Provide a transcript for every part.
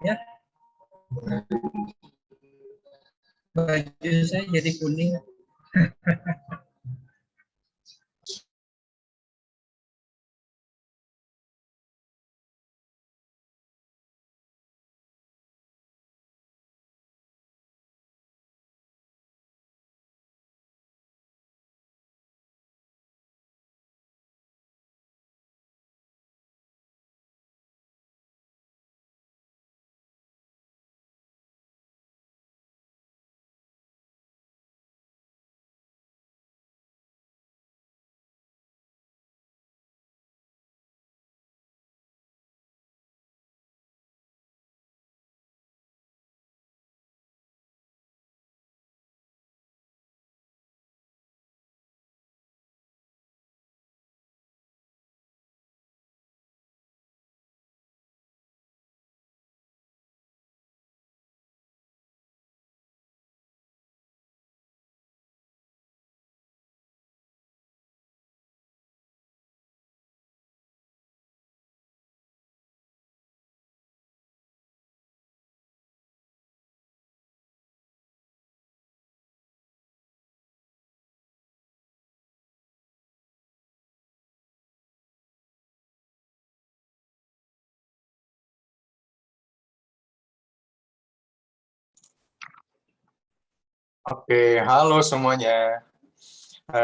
ya. Baju saya jadi kuning. Oke, halo semuanya.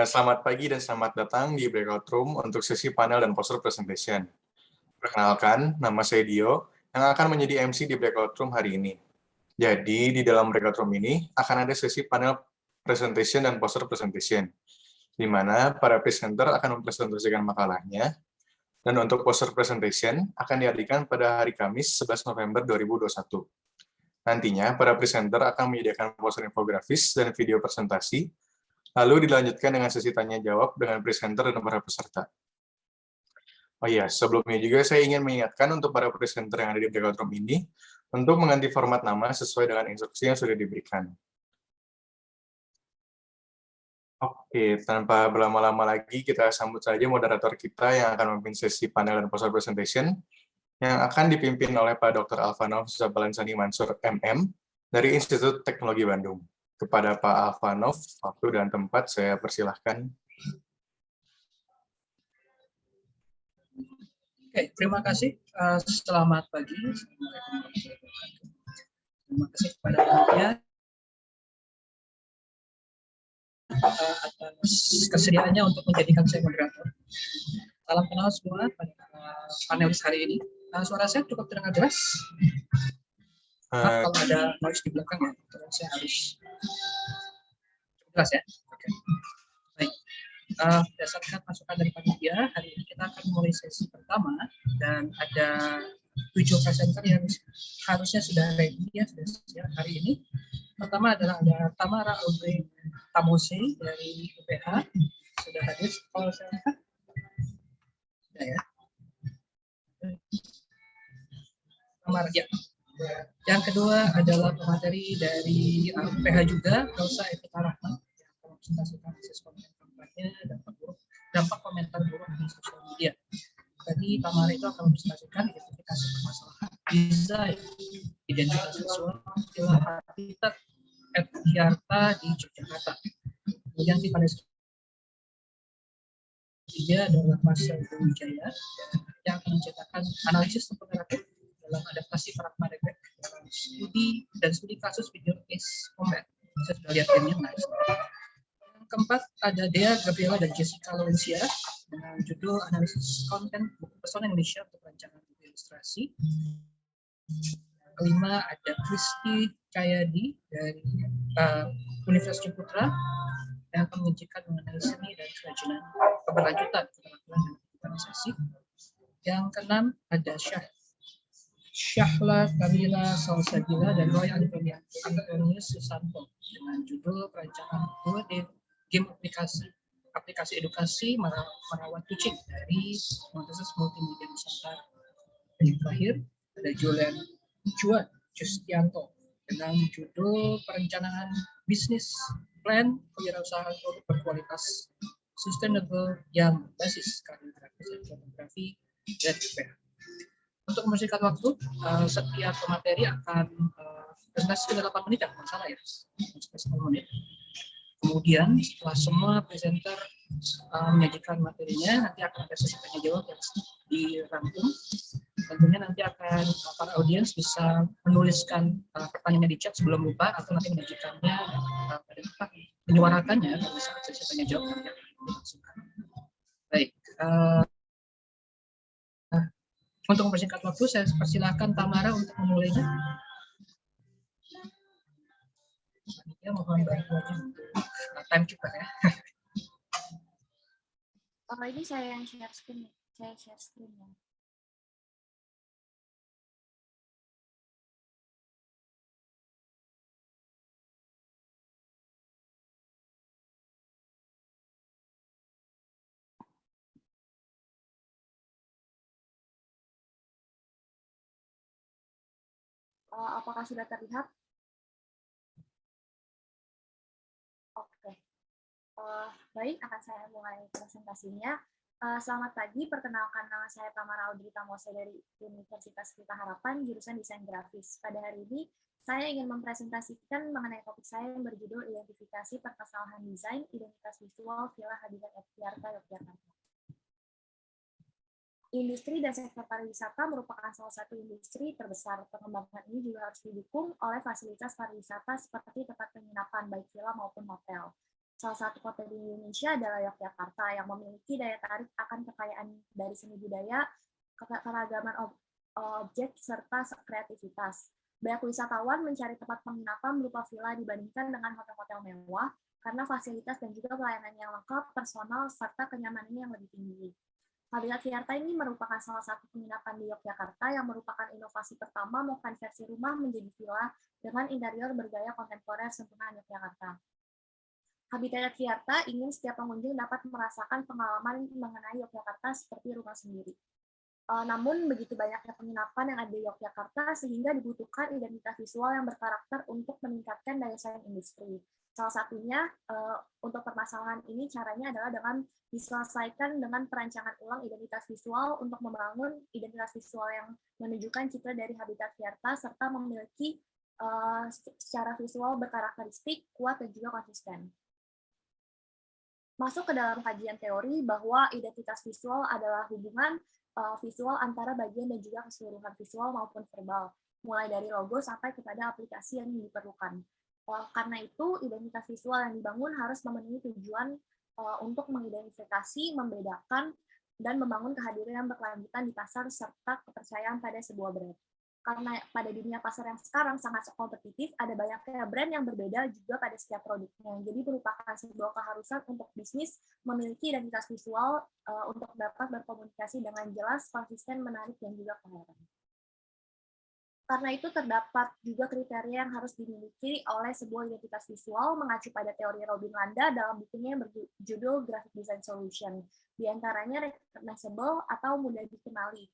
Selamat pagi dan selamat datang di Breakout Room untuk sesi panel dan poster presentation. Perkenalkan, nama saya Dio, yang akan menjadi MC di Breakout Room hari ini. Jadi, di dalam Breakout Room ini akan ada sesi panel presentation dan poster presentation, di mana para presenter akan mempresentasikan makalahnya, dan untuk poster presentation akan dihadirkan pada hari Kamis 11 November 2021. Nantinya, para presenter akan menyediakan poster infografis dan video presentasi, lalu dilanjutkan dengan sesi tanya-jawab dengan presenter dan para peserta. Oh iya, sebelumnya juga saya ingin mengingatkan untuk para presenter yang ada di breakout room ini, untuk mengganti format nama sesuai dengan instruksi yang sudah diberikan. Oke, tanpa berlama-lama lagi, kita sambut saja moderator kita yang akan memimpin sesi panel dan poster presentation, yang akan dipimpin oleh Pak Dr. Alvanov Zabalansani Mansur, MM, dari Institut Teknologi Bandung. Kepada Pak Alvanov, waktu dan tempat saya persilahkan. Oke, terima kasih. Selamat pagi. Terima kasih kepada panitia atas kesediaannya untuk menjadikan saya moderator. Salam kenal semua pada panelis hari ini. Suara saya cukup terdengar jelas? Kalau ada noise di belakang ya, terus saya harus jelas ya. Oke. Baik. Berdasarkan masukan dari panitia, hari ini kita akan mulai sesi pertama dan ada 7 presenter yang harusnya sudah ready ya, sudah siap hari ini. Pertama adalah ada Tamara Audrey Tamose dari UPH, sudah hadir. Kalau saya lihat, sudah ya. Tamara, ya. Yang kedua adalah pemateri dari UPH juga, Rosa Evita Rahman, yang akan mempresentasikan akses konten kampanye dampak komentar buruk di sosial media. Tadi Tamara itu akan mempresentasikan identifikasi permasalahan desain identitas seksual istilah habitat Yarta di Yogyakarta. Kemudian di pada ketiga adalah Marcel Wijaya yang akan menceritakan analisis komparatif dalam adaptasi pragmatik dalam studi kasus video case combat. Saya sudah lihat ini menarik. Yang keempat ada Dea Gabriela dan Jessica Lorencia dengan judul analisis konten buku pesona Indonesia untuk rancangan buku ilustrasi. Yang kelima ada Kristi Cahyadi dari Universitas Ciputra yang akan mengajarkan mengenai seni dan kerajinan keberlanjutan keterampilan dan digitalisasi. Yang keenam ada Syahla Kamila Salsabila dan Roy Antonius Susanto dengan judul perancangan 2D game aplikasi edukasi merawat kucing dari Universitas Multimedia Nusantara. Yang terakhir ada Julian Justianto dengan judul perencanaan bisnis plan kewirausahaan produk berkualitas sustainable yang berbasis karya grafis dan fotografi dari UPH. Untuk membersihkan waktu, setiap materi akan presentasi sekitar 8 menit, kalau salah ya, 10 menit. Kemudian setelah semua presenter menyajikan materinya, nanti akan ada sesi tanya jawab yang dirangkum. Tentunya nanti akan para audiens bisa menuliskan pertanyaannya di chat sebelum lupa, atau nanti menyajikannya menyuarakannya pada saat sesi tanya jawab nanti akan dilangsungkan. Baik, untuk mempersingkat waktu, saya persilahkan Tamara untuk memulainya. Ya, mohon bantuannya untuk timekeeper ya. Oh, ini saya yang share screen. Saya share screen ya. Apakah sudah terlihat? Oke. Baik, akan saya mulai presentasinya. Selamat pagi, perkenalkan nama saya Tamara Audrey Tamose dari Universitas Pelita Harapan, jurusan Desain Grafis. Pada hari ini, saya ingin mempresentasikan mengenai topik saya yang berjudul Identifikasi Permasalahan Desain, Identitas Visual, Villa Habitat Yogyakarta, Yogyakarta. Industri dan sektor pariwisata merupakan salah satu industri terbesar. Pengembangan ini juga harus didukung oleh fasilitas pariwisata seperti tempat penginapan, baik villa maupun hotel. Salah satu kota di Indonesia adalah Yogyakarta yang memiliki daya tarik akan kekayaan dari seni budaya, keragaman objek, serta kreativitas. Banyak wisatawan mencari tempat penginapan berupa villa dibandingkan dengan hotel-hotel mewah karena fasilitas dan juga pelayanan yang lengkap, personal, serta kenyamanannya yang lebih tinggi. Habitat Viyarta ini merupakan salah satu penginapan di Yogyakarta yang merupakan inovasi pertama mengkonversi rumah menjadi villa dengan interior bergaya kontemporer sempurna Yogyakarta. Habitat Viyarta ingin setiap pengunjung dapat merasakan pengalaman mengenai Yogyakarta seperti rumah sendiri. Namun begitu banyaknya penginapan yang ada di Yogyakarta sehingga dibutuhkan identitas visual yang berkarakter untuk meningkatkan daya saing industri. Salah satunya untuk permasalahan ini caranya adalah dengan diselesaikan dengan perancangan ulang identitas visual untuk membangun identitas visual yang menunjukkan citra dari Habitat Viyarta serta memiliki secara visual berkarakteristik, kuat, dan juga konsisten. Masuk ke dalam kajian teori bahwa identitas visual adalah hubungan visual antara bagian dan juga keseluruhan visual maupun verbal, mulai dari logo sampai kepada aplikasi yang diperlukan. Karena itu, identitas visual yang dibangun harus memenuhi tujuan untuk mengidentifikasi, membedakan, dan membangun kehadiran yang berkelanjutan di pasar serta kepercayaan pada sebuah brand. Karena pada dunia pasar yang sekarang sangat kompetitif, ada banyaknya brand yang berbeda juga pada setiap produknya. Jadi merupakan sebuah keharusan untuk bisnis memiliki identitas visual untuk dapat berkomunikasi dengan jelas, konsisten, menarik, dan juga koheren. Karena itu terdapat juga kriteria yang harus dimiliki oleh sebuah identitas visual mengacu pada teori Robin Landa dalam bukunya yang berjudul Graphic Design Solution. Di antaranya recognizable atau mudah dikenali,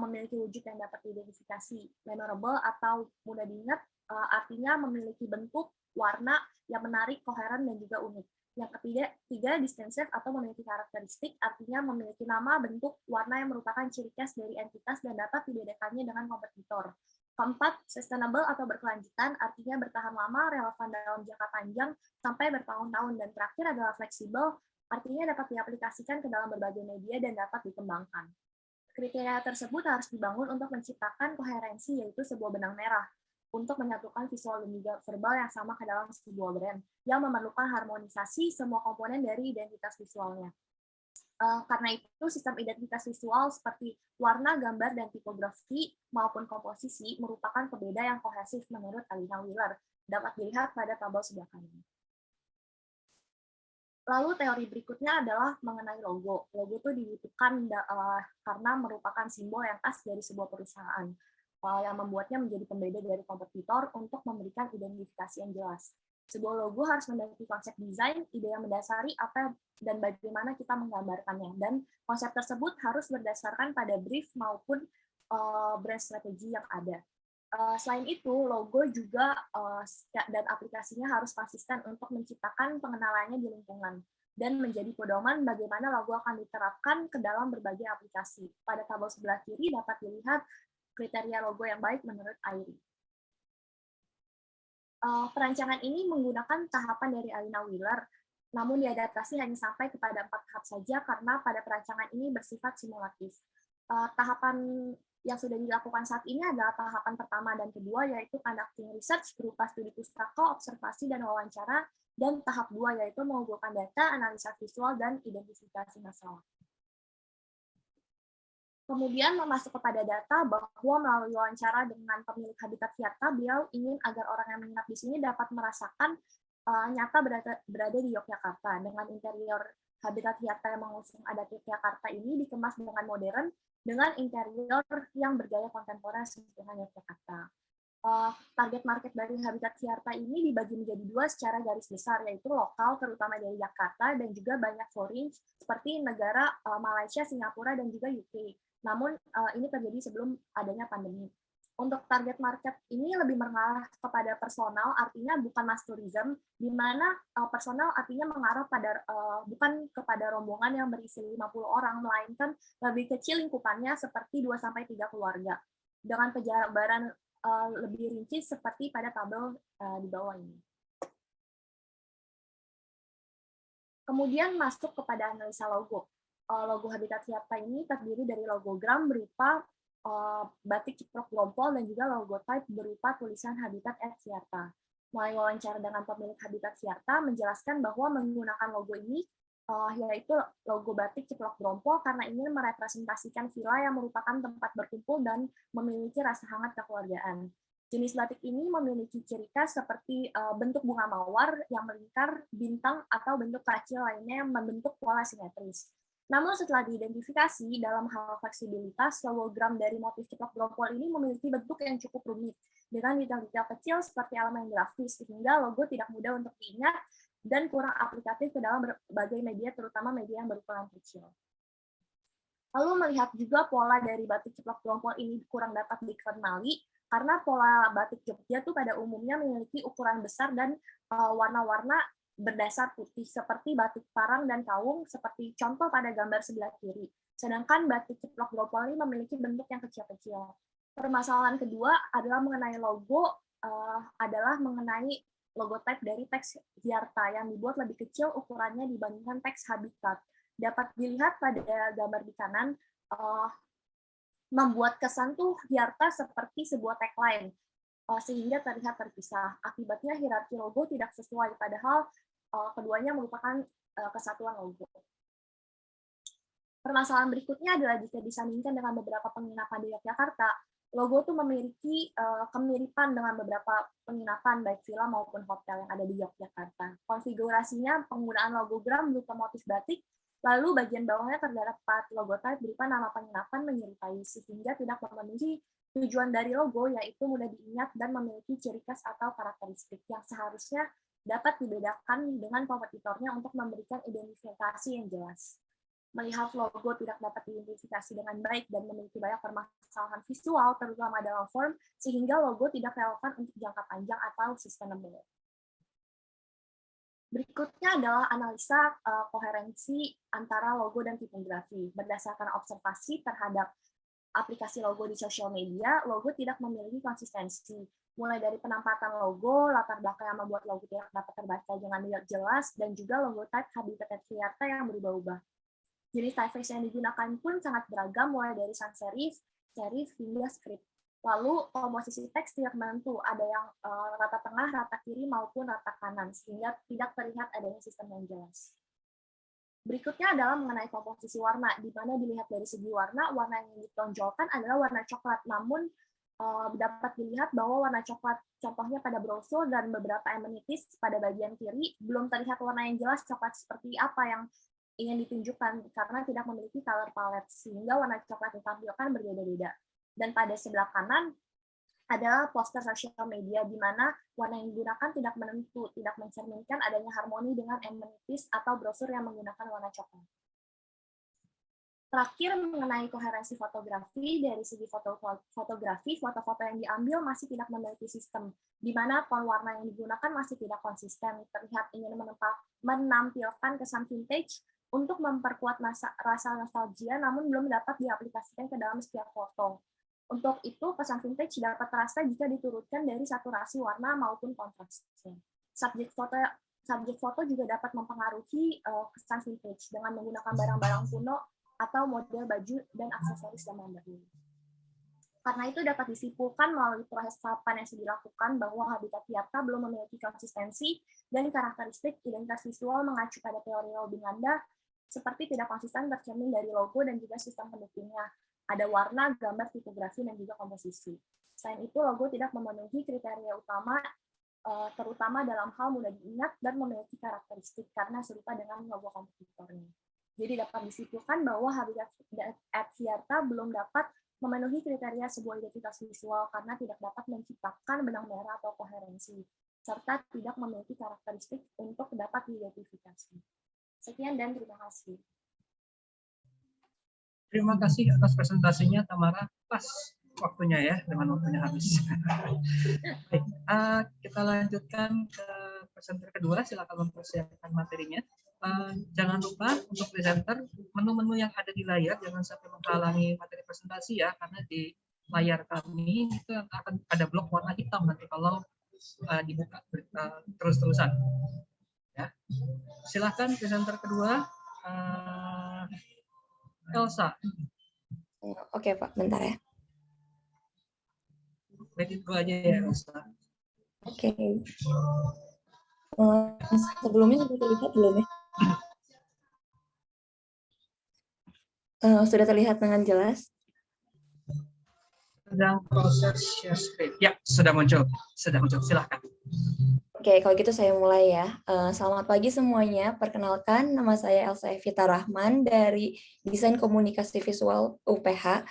memiliki wujud yang dapat diidentifikasi, memorable atau mudah diingat, artinya memiliki bentuk, warna yang menarik, koheren, dan juga unik. Yang ketiga, distinctive atau memiliki karakteristik, artinya memiliki nama, bentuk, warna yang merupakan ciri khas dari entitas dan dapat dibedakannya dengan kompetitor. Keempat, sustainable atau berkelanjutan, artinya bertahan lama, relevan dalam jangka panjang, sampai bertahun-tahun. Dan terakhir adalah fleksibel, artinya dapat diaplikasikan ke dalam berbagai media dan dapat dikembangkan. Kriteria tersebut harus dibangun untuk menciptakan koherensi, yaitu sebuah benang merah, untuk menyatukan visual dan juga verbal yang sama ke dalam sebuah brand, yang memerlukan harmonisasi semua komponen dari identitas visualnya. Karena itu, sistem identitas visual seperti warna, gambar, dan tipografi maupun komposisi merupakan pembeda yang kohesif menurut Alina Wheeler. Dapat dilihat pada tabel sebelah kanan. Lalu teori berikutnya adalah mengenai logo. Logo itu dibutuhkan karena merupakan simbol yang khas dari sebuah perusahaan, yang membuatnya menjadi pembeda dari kompetitor untuk memberikan identifikasi yang jelas. Sebuah logo harus memiliki konsep desain, ide yang mendasari apa dan bagaimana kita menggambarkannya. Dan konsep tersebut harus berdasarkan pada brief maupun brand strategi yang ada. Selain itu, logo juga dan aplikasinya harus konsisten untuk menciptakan pengenalannya di lingkungan dan menjadi pedoman bagaimana logo akan diterapkan ke dalam berbagai aplikasi. Pada tabel sebelah kiri dapat dilihat kriteria logo yang baik menurut Airi. Perancangan ini menggunakan tahapan dari Alina Wheeler, namun diadaptasi hanya sampai kepada 4 tahap saja karena pada perancangan ini bersifat simulatif. Tahapan yang sudah dilakukan saat ini adalah tahapan pertama dan kedua, yaitu conducting research berupa studi pustaka, observasi, dan wawancara, dan tahap 2 yaitu mengumpulkan data, analisa visual, dan identifikasi masalah. Kemudian masuk kepada data bahwa melalui wawancara dengan pemilik Habitat Vierta, beliau ingin agar orang yang menginap di sini dapat merasakan nyata berada di Yogyakarta. Dengan interior Habitat Vierta yang mengusung adat Yogyakarta ini dikemas dengan modern, dengan interior yang bergaya kontemporer sentuhan Yogyakarta. Target market dari Habitat Vierta ini dibagi menjadi 2 secara garis besar, yaitu lokal, terutama dari Jakarta, dan juga banyak foreign, seperti negara Malaysia, Singapura, dan juga UK. Namun, ini terjadi sebelum adanya pandemi. Untuk target market ini lebih mengarah kepada personal, artinya bukan mass tourism, di mana personal artinya mengarah pada bukan kepada rombongan yang berisi 50 orang, melainkan lebih kecil lingkupannya seperti 2-3 keluarga. Dengan penjabaran lebih rinci seperti pada tabel di bawah ini. Kemudian masuk kepada analisa logo. Logo Habitat Vierta ini terdiri dari logogram berupa batik ciprok grompol dan juga logotype berupa tulisan Habitat Vierta. Mulai wawancara dengan pemilik Habitat Vierta menjelaskan bahwa menggunakan logo ini yaitu logo batik ciplok grompol karena ingin merepresentasikan villa yang merupakan tempat berkumpul dan memiliki rasa hangat kekeluargaan. Jenis batik ini memiliki ciri khas seperti bentuk bunga mawar yang melingkar, bintang, atau bentuk kecil lainnya yang membentuk pola simetris. Namun setelah diidentifikasi dalam hal fleksibilitas, logogram dari motif ciplok grompol ini memiliki bentuk yang cukup rumit, dengan detail-detail kecil seperti elemen grafis, sehingga logo tidak mudah untuk diingat dan kurang aplikatif ke dalam berbagai media, terutama media yang berukuran kecil. Lalu melihat juga pola dari batik ciplok grompol ini kurang dapat dikenali, karena pola batik Jogja itu pada umumnya memiliki ukuran besar dan warna-warna berdasar putih, seperti batik parang dan kawung, seperti contoh pada gambar sebelah kiri. Sedangkan batik ciplok grompol ini memiliki bentuk yang kecil-kecil. Permasalahan kedua adalah mengenai logo, adalah mengenai logotype dari teks Vierta yang dibuat lebih kecil ukurannya dibandingkan teks Habitat. Dapat dilihat pada gambar di kanan, membuat kesan tuh Vierta seperti sebuah tagline, sehingga terlihat terpisah. Akibatnya hierarki logo tidak sesuai, padahal keduanya merupakan kesatuan logo. Permasalahan berikutnya adalah jika disandingkan dengan beberapa penginapan di Yogyakarta, logo itu memiliki kemiripan dengan beberapa penginapan baik villa maupun hotel yang ada di Yogyakarta. Konfigurasinya penggunaan logogram berupa motif batik, lalu bagian bawahnya terdapat logotype berupa nama penginapan menyerupai, sehingga tidak memenuhi tujuan dari logo, yaitu mudah diingat dan memiliki ciri khas atau karakteristik yang seharusnya dapat dibedakan dengan kompetitornya untuk memberikan identifikasi yang jelas. Melihat logo tidak dapat diidentifikasi dengan baik dan memiliki banyak permasalahan visual, terutama dalam form, sehingga logo tidak relevan untuk jangka panjang atau sustainable. Berikutnya adalah analisa koherensi antara logo dan tipografi. Berdasarkan observasi terhadap aplikasi logo di sosial media, logo tidak memiliki konsistensi. Mulai dari penampatan logo, latar belakang yang membuat logo tidak dapat terbaca dengan jelas, dan juga logo type Habitat Vierta yang berubah-ubah. Jenis typeface yang digunakan pun sangat beragam, mulai dari sans serif, serif, hingga script. Lalu komposisi teks tidak menentu, ada yang rata tengah, rata kiri, maupun rata kanan, sehingga tidak terlihat adanya sistem yang jelas. Berikutnya adalah mengenai komposisi warna, di mana dilihat dari segi warna yang ditonjolkan adalah warna coklat, namun dapat dilihat bahwa warna coklat, contohnya pada brosur dan beberapa amenities pada bagian kiri, belum terlihat warna yang jelas coklat seperti apa yang ingin ditunjukkan karena tidak memiliki color palette, sehingga warna coklat yang ditampilkan berbeda-beda. Dan pada sebelah kanan adalah poster sosial media, di mana warna yang digunakan tidak menentu, tidak mencerminkan adanya harmoni dengan amenities atau brosur yang menggunakan warna coklat. Terakhir, mengenai koherensi fotografi, dari segi fotografi, foto-foto yang diambil masih tidak memiliki sistem, di mana tone warna yang digunakan masih tidak konsisten, terlihat ingin menampilkan kesan vintage untuk memperkuat rasa nostalgia, namun belum dapat diaplikasikan ke dalam setiap foto. Untuk itu, kesan vintage dapat terasa jika diturunkan dari saturasi warna maupun kontrasnya. Subjek foto juga dapat mempengaruhi kesan vintage dengan menggunakan barang-barang kuno atau model baju dan aksesoris zaman dahulu. Karena itu dapat disimpulkan melalui proses tahapan yang sudah dilakukan bahwa habitat Hyatta belum memiliki konsistensi dan karakteristik identitas visual mengacu pada teori Robin Landa, seperti tidak konsisten tercermin dari logo dan juga sistem pendukungnya. Ada warna, gambar, tipografi, dan juga komposisi. Selain itu, logo tidak memenuhi kriteria utama, terutama dalam hal mudah diingat dan memiliki karakteristik karena serupa dengan logo kompetitornya. Jadi dapat disimpulkan bahwa habitat Hyatta belum dapat memenuhi kriteria sebuah identitas visual karena tidak dapat menciptakan benang merah atau koherensi, serta tidak memiliki karakteristik untuk dapat diidentifikasi. Sekian dan terima kasih. Terima kasih atas presentasinya, Tamara. Pas waktunya ya, dengan waktunya habis. Baik, kita lanjutkan ke presenter kedua. Silakan mempersiapkan materinya. Jangan lupa untuk presenter, menu-menu yang ada di layar jangan sampai menghalangi materi presentasi ya, karena di layar kami itu akan ada blok warna hitam nanti kalau dibuka terus-terusan. Ya. Silakan presenter kedua, Elsa. Oke Pak, bentar ya. Baik, itu aja ya Elsa. Oke. Sebelumnya sudah terlihat belum ya? Sudah terlihat dengan jelas? Sedang proses share screen. Ya, sudah muncul. Silakan. Oke, kalau gitu saya mulai ya. Selamat pagi semuanya. Perkenalkan, nama saya Elsa Evita Rahman dari Desain Komunikasi Visual UPH.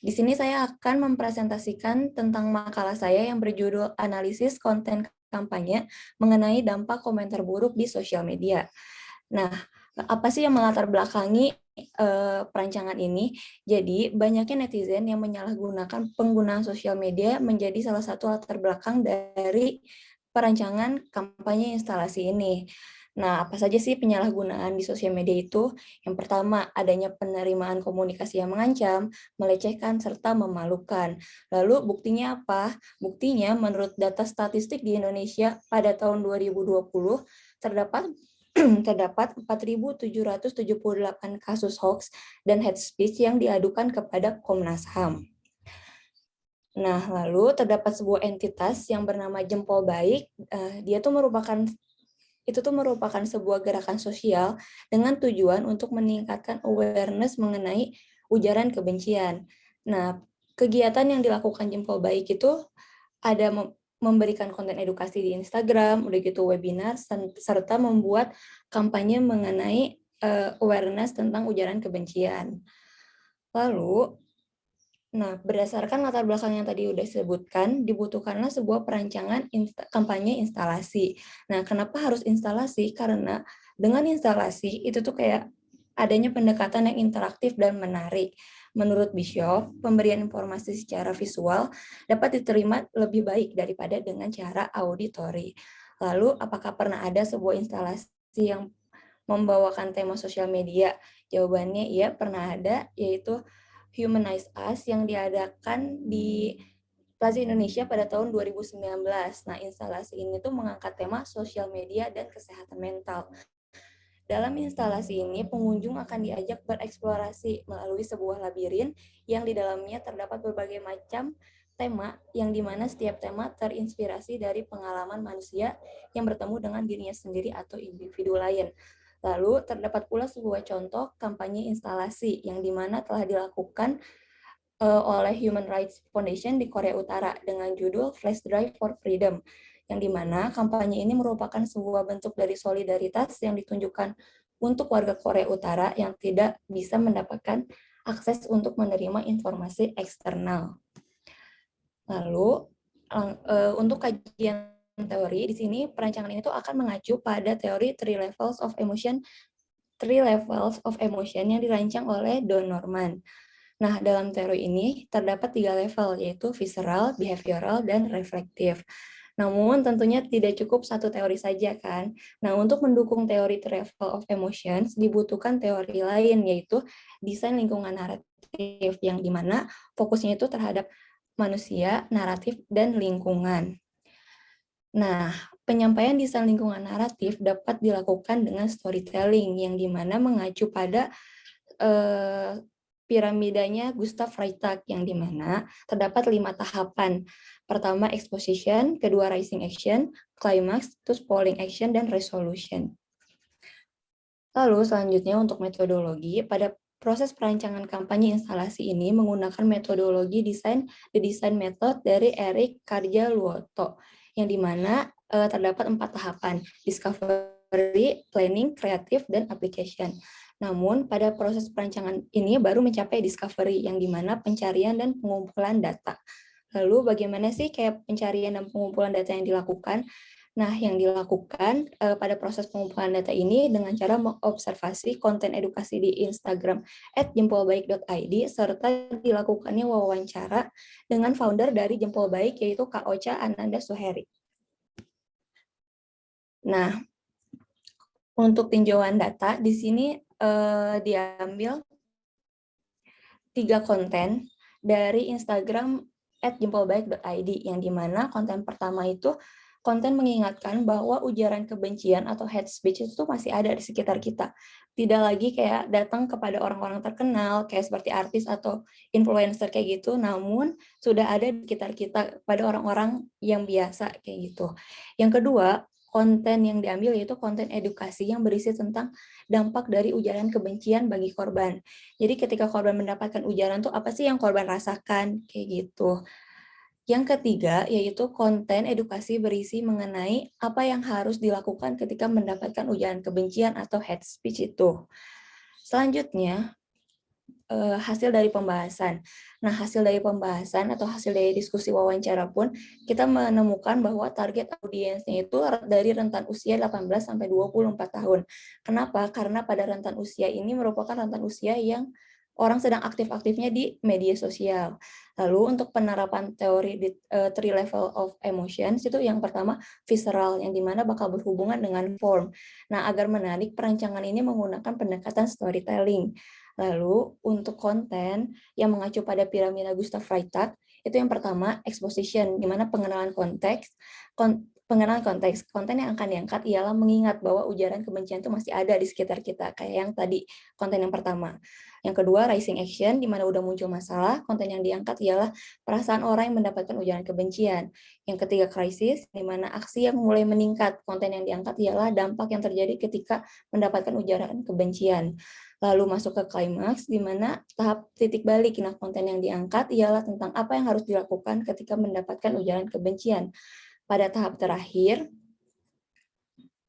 Di sini saya akan mempresentasikan tentang makalah saya yang berjudul Analisis Konten Kampanye mengenai dampak komentar buruk di sosial media. Nah, apa sih yang melatar belakangi perancangan ini? Jadi, banyaknya netizen yang menyalahgunakan penggunaan sosial media menjadi salah satu latar belakang dari perancangan kampanye instalasi ini. Nah, apa saja sih penyalahgunaan di sosial media itu? Yang pertama, adanya penerimaan komunikasi yang mengancam, melecehkan, serta memalukan. Lalu, buktinya apa? Buktinya, menurut data statistik di Indonesia pada tahun 2020, terdapat 4.778 kasus hoax dan hate speech yang diadukan kepada Komnas HAM. Nah, lalu terdapat sebuah entitas yang bernama Jempol Baik. Itu merupakan sebuah gerakan sosial dengan tujuan untuk meningkatkan awareness mengenai ujaran kebencian. Nah, kegiatan yang dilakukan Jempol Baik itu ada memberikan konten edukasi di Instagram, udah gitu webinar, serta membuat kampanye mengenai awareness tentang ujaran kebencian. Lalu, berdasarkan latar belakang yang tadi udah disebutkan, dibutuhkanlah sebuah perancangan kampanye instalasi. Nah, kenapa harus instalasi? Karena dengan instalasi itu tuh kayak adanya pendekatan yang interaktif dan menarik. Menurut Bishop, pemberian informasi secara visual dapat diterima lebih baik daripada dengan cara auditori. Lalu, apakah pernah ada sebuah instalasi yang membawakan tema sosial media? Jawabannya iya, pernah ada, yaitu Humanize Us yang diadakan di Plaza Indonesia pada tahun 2019. Nah, instalasi ini tuh mengangkat tema sosial media dan kesehatan mental. Dalam instalasi ini, pengunjung akan diajak bereksplorasi melalui sebuah labirin yang di dalamnya terdapat berbagai macam tema yang dimana setiap tema terinspirasi dari pengalaman manusia yang bertemu dengan dirinya sendiri atau individu lain. Lalu terdapat pula sebuah contoh kampanye instalasi yang dimana telah dilakukan oleh Human Rights Foundation di Korea Utara dengan judul Flash Drive for Freedom, yang dimana kampanye ini merupakan sebuah bentuk dari solidaritas yang ditunjukkan untuk warga Korea Utara yang tidak bisa mendapatkan akses untuk menerima informasi eksternal. Lalu, untuk kajian teori, di sini perancangan ini tuh akan mengacu pada teori 3 levels of emotion Three Levels of Emotion yang dirancang oleh Don Norman. Nah, dalam teori ini terdapat 3 level, yaitu visceral, behavioral, dan reflektif. Namun, tentunya tidak cukup satu teori saja, kan? Nah, untuk mendukung teori Three Level of Emotions, dibutuhkan teori lain, yaitu desain lingkungan naratif, yang dimana fokusnya itu terhadap manusia, naratif, dan lingkungan. Nah, penyampaian desain lingkungan naratif dapat dilakukan dengan storytelling yang dimana mengacu pada piramidanya Gustav Freytag yang dimana terdapat 5 tahapan. Pertama exposition, kedua rising action, climax, terus falling action, dan resolution. Lalu selanjutnya untuk metodologi, pada proses perancangan kampanye instalasi ini menggunakan metodologi desain The Design Method dari Eric Karja-Luoto, yang dimana terdapat 4 tahapan, discovery, planning, creative, dan application. Namun pada proses perancangan ini baru mencapai discovery, yang dimana pencarian dan pengumpulan data. Lalu bagaimana sih kayak pencarian dan pengumpulan data yang dilakukan? Nah, yang dilakukan pada proses pengumpulan data ini dengan cara mengobservasi konten edukasi di Instagram @jempolbaik.id serta dilakukannya wawancara dengan founder dari Jempol Baik, yaitu Kak Ocha Ananda Suheri. Nah, untuk tinjauan data di sini diambil 3 konten dari Instagram @jempolbaik.id, yang dimana konten pertama itu konten mengingatkan bahwa ujaran kebencian atau hate speech itu masih ada di sekitar kita. Tidak lagi kayak datang kepada orang-orang terkenal, kayak seperti artis atau influencer kayak gitu, namun sudah ada di sekitar kita pada orang-orang yang biasa kayak gitu. Yang kedua, konten yang diambil yaitu konten edukasi yang berisi tentang dampak dari ujaran kebencian bagi korban. Jadi ketika korban mendapatkan ujaran tuh apa sih yang korban rasakan, kayak gitu. Yang ketiga, yaitu konten edukasi berisi mengenai apa yang harus dilakukan ketika mendapatkan ujaran kebencian atau hate speech itu. Selanjutnya, hasil dari pembahasan. Nah, hasil dari pembahasan atau hasil dari diskusi wawancara pun, kita menemukan bahwa target audiensnya itu dari rentan usia 18 sampai 24 tahun. Kenapa? Karena pada rentan usia ini merupakan rentan usia yang orang sedang aktif-aktifnya di media sosial. Lalu untuk penerapan teori di Three Level of Emotions itu yang pertama visceral, yang dimana bakal berhubungan dengan form. Nah, agar menarik, perancangan ini menggunakan pendekatan storytelling. Lalu untuk konten yang mengacu pada piramida Gustav Freytag, itu yang pertama exposition, di mana pengenalan konteks. Pengenalan konteks, konten yang akan diangkat ialah mengingat bahwa ujaran kebencian itu masih ada di sekitar kita, kayak yang tadi konten yang pertama. Yang kedua, rising action, di mana udah muncul masalah, konten yang diangkat ialah perasaan orang yang mendapatkan ujaran kebencian. Yang ketiga, crisis, di mana aksi yang mulai meningkat, konten yang diangkat ialah dampak yang terjadi ketika mendapatkan ujaran kebencian. Lalu masuk ke klimaks, di mana tahap titik balik. Nah, konten yang diangkat ialah tentang apa yang harus dilakukan ketika mendapatkan ujaran kebencian. Pada tahap terakhir,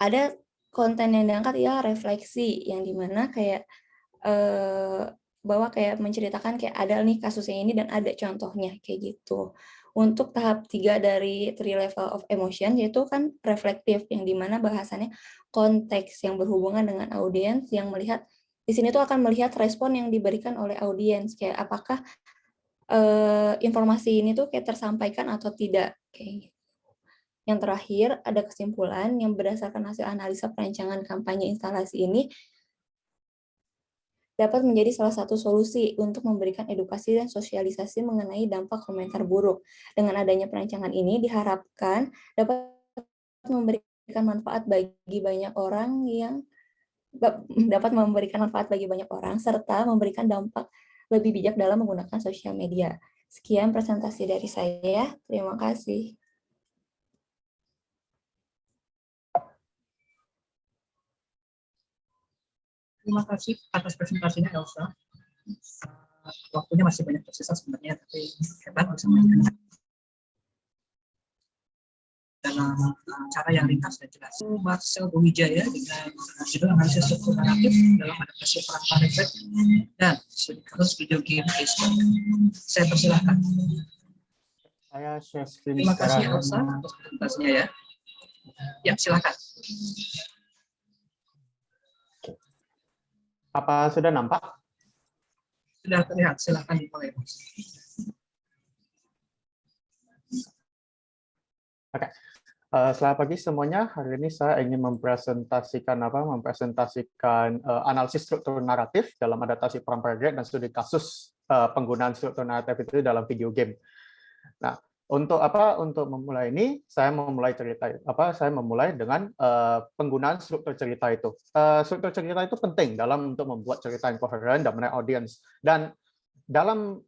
ada konten yang diangkat ialah refleksi, yang dimana kayak bahwa kayak menceritakan kayak ada nih kasusnya ini dan ada contohnya kayak gitu. Untuk tahap 3 dari Three Level of Emotion yaitu kan reflektif, yang dimana bahasannya konteks yang berhubungan dengan audiens yang melihat di sini tuh akan melihat respon yang diberikan oleh audiens, kayak apakah informasi ini tuh kayak tersampaikan atau tidak kayak gitu. Yang terakhir ada kesimpulan yang berdasarkan hasil analisa perancangan kampanye instalasi ini dapat menjadi salah satu solusi untuk memberikan edukasi dan sosialisasi mengenai dampak komentar buruk. Dengan adanya perancangan ini diharapkan dapat memberikan manfaat bagi banyak orang serta memberikan dampak lebih bijak dalam menggunakan sosial media. Sekian presentasi dari saya. Terima kasih. Terima kasih atas presentasinya, Elsa. Waktunya masih banyak tersisa sebenarnya, tapi hebat bisa menyampaikan dalam cara yang ringkas dan jelas. Marcel Wijaya dengan judul analisis struktur naratif dalam adaptasi perang Parifet dan kasus video game Facebook. Saya persilahkan. Saya share screen Terima kasih, sekarang. Elsa, atas presentasinya ya. Ya, silakan. Apa sudah nampak? Sudah terlihat, silakan dimulai, Mas. Oke. Selamat pagi semuanya. Hari ini saya ingin mempresentasikan analisis struktur naratif dalam adaptasi perang prajurit dan studi kasus penggunaan struktur naratif itu dalam video game. Nah, untuk memulai ini saya memulai dengan penggunaan struktur cerita itu. Struktur cerita itu penting untuk membuat cerita yang koheren dan menarik audiens. Dan dalam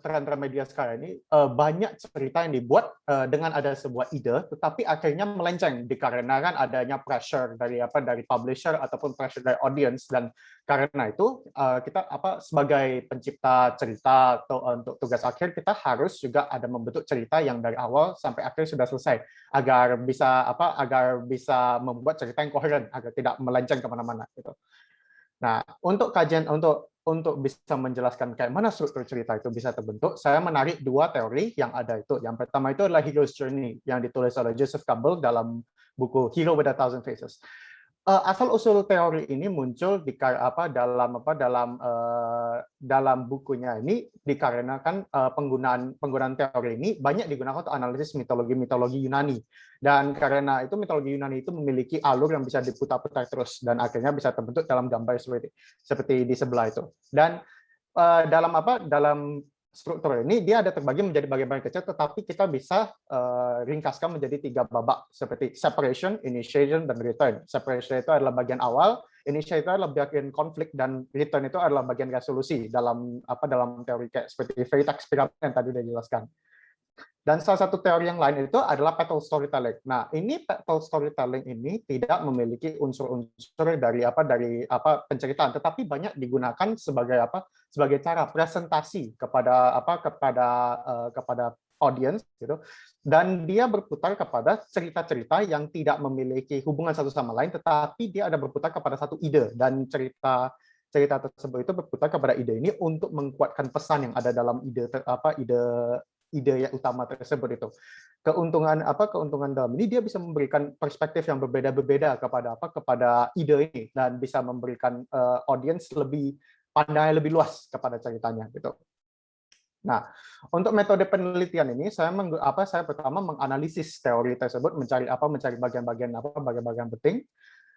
tren-tren media sekarang ini banyak cerita yang dibuat dengan ada sebuah ide, tetapi akhirnya melenceng dikarenakan adanya pressure dari publisher ataupun pressure dari audience. Dan karena itu kita sebagai pencipta cerita atau untuk tugas akhir kita harus juga ada membentuk cerita yang dari awal sampai akhir sudah selesai agar bisa membuat cerita yang koheren agar tidak melenceng kemana-mana gitu. Nah, untuk bisa menjelaskan kayak mana struktur cerita itu bisa terbentuk, saya menarik dua teori yang ada itu. Yang pertama itu adalah Hero's Journey yang ditulis oleh Joseph Campbell dalam buku Hero with a Thousand Faces. Asal-usul teori ini muncul dalam bukunya ini dikarenakan penggunaan teori ini banyak digunakan untuk analisis mitologi Yunani. Dan karena itu mitologi Yunani itu memiliki alur yang bisa diputar-putar terus dan akhirnya bisa terbentuk dalam gambar seperti di sebelah itu. Dan dalam struktur ini dia ada terbagi menjadi bagian-bagian kecil, tetapi kita bisa ringkaskan menjadi 3 babak seperti separation, initiation, dan return. Separation itu adalah bagian awal, initiation itu adalah bagian konflik, dan return itu adalah bagian resolusi dalam teori kayak seperti Veritax Pyramid yang tadi sudah dijelaskan. Dan salah satu teori yang lain itu adalah petal storytelling. Nah, ini petal storytelling ini tidak memiliki unsur-unsur dari penceritaan, tetapi banyak digunakan sebagai cara presentasi kepada audience gitu. Dan dia berputar kepada cerita-cerita yang tidak memiliki hubungan satu sama lain, tetapi dia ada berputar kepada satu ide, dan cerita tersebut itu berputar kepada ide ini untuk menguatkan pesan yang ada dalam ide yang utama tersebut itu. Keuntungan dalam ini dia bisa memberikan perspektif yang berbeda-beda kepada ide ini dan bisa memberikan audiens lebih pandai lebih luas kepada ceritanya gitu. Nah, untuk metode penelitian ini saya pertama menganalisis teori tersebut, mencari bagian-bagian penting.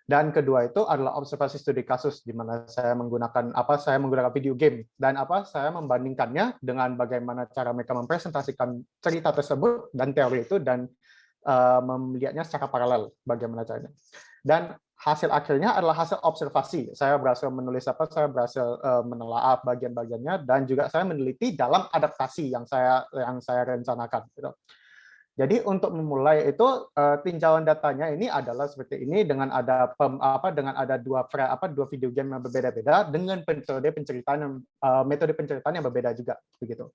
Dan kedua itu adalah observasi studi kasus, di mana saya menggunakan video game dan saya membandingkannya dengan bagaimana cara mereka mempresentasikan cerita tersebut dan teori itu, dan melihatnya secara paralel bagaimana caranya. Dan hasil akhirnya adalah hasil observasi. Saya berhasil menelaah bagian-bagiannya, dan juga saya meneliti dalam adaptasi yang saya rencanakan gitu. Jadi untuk memulai itu tinjauan datanya ini adalah seperti ini, dengan ada dua video game yang berbeda-beda dengan metode penceritaan yang berbeda juga begitu.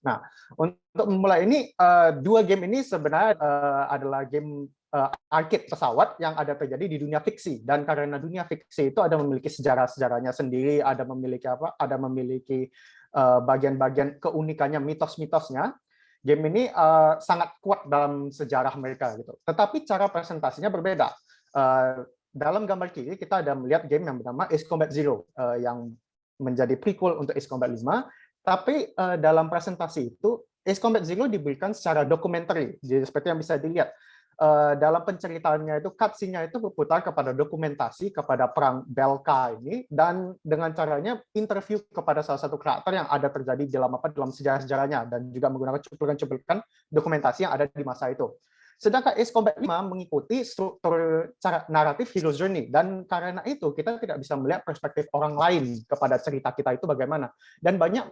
Nah, untuk memulai ini dua game ini sebenarnya adalah game arcade pesawat yang ada terjadi di dunia fiksi, dan karena dunia fiksi itu ada memiliki sejarahnya sendiri, ada memiliki bagian-bagian keunikannya, mitos-mitosnya. Game ini sangat kuat dalam sejarah mereka gitu. Tetapi cara presentasinya berbeda. Dalam gambar kiri kita ada melihat game yang bernama Ace Combat Zero yang menjadi prequel untuk Ace Combat 5. Tapi dalam presentasi itu Ace Combat Zero diberikan secara documentary. Jadi seperti yang bisa dilihat dalam penceritaannya itu, cutscene-nya itu berputar kepada dokumentasi kepada perang Belka ini, dan dengan caranya interview kepada salah satu karakter yang ada terjadi dalam sejarah-sejarahnya, dan juga menggunakan cuplikan-cuplikan dokumentasi yang ada di masa itu. Sedangkan Ace Combat 5 mengikuti struktur cara naratif Hero's Journey, dan karena itu kita tidak bisa melihat perspektif orang lain kepada cerita kita itu bagaimana, dan banyak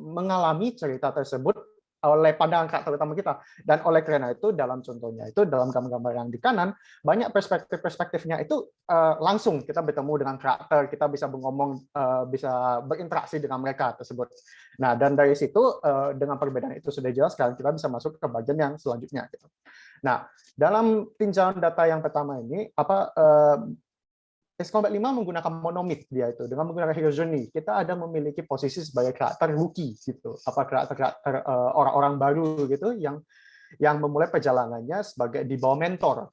mengalami cerita tersebut oleh pandangan karakter utama kita. Dan oleh karena itu dalam contohnya itu dalam gambar-gambar yang di kanan banyak perspektifnya itu langsung kita bertemu dengan karakter, kita bisa bisa berinteraksi dengan mereka tersebut. Nah, dan dari situ dengan perbedaan itu sudah jelas, sekarang kita bisa masuk ke bagian yang selanjutnya gitu. Nah, dalam tinjauan data yang pertama ini Ace Combat 5 menggunakan monomyth dia itu. Dengan menggunakan Hero's Journey, kita ada memiliki posisi sebagai karakter rookie gitu. Karakter orang-orang baru gitu yang memulai perjalanannya sebagai di bawah mentor.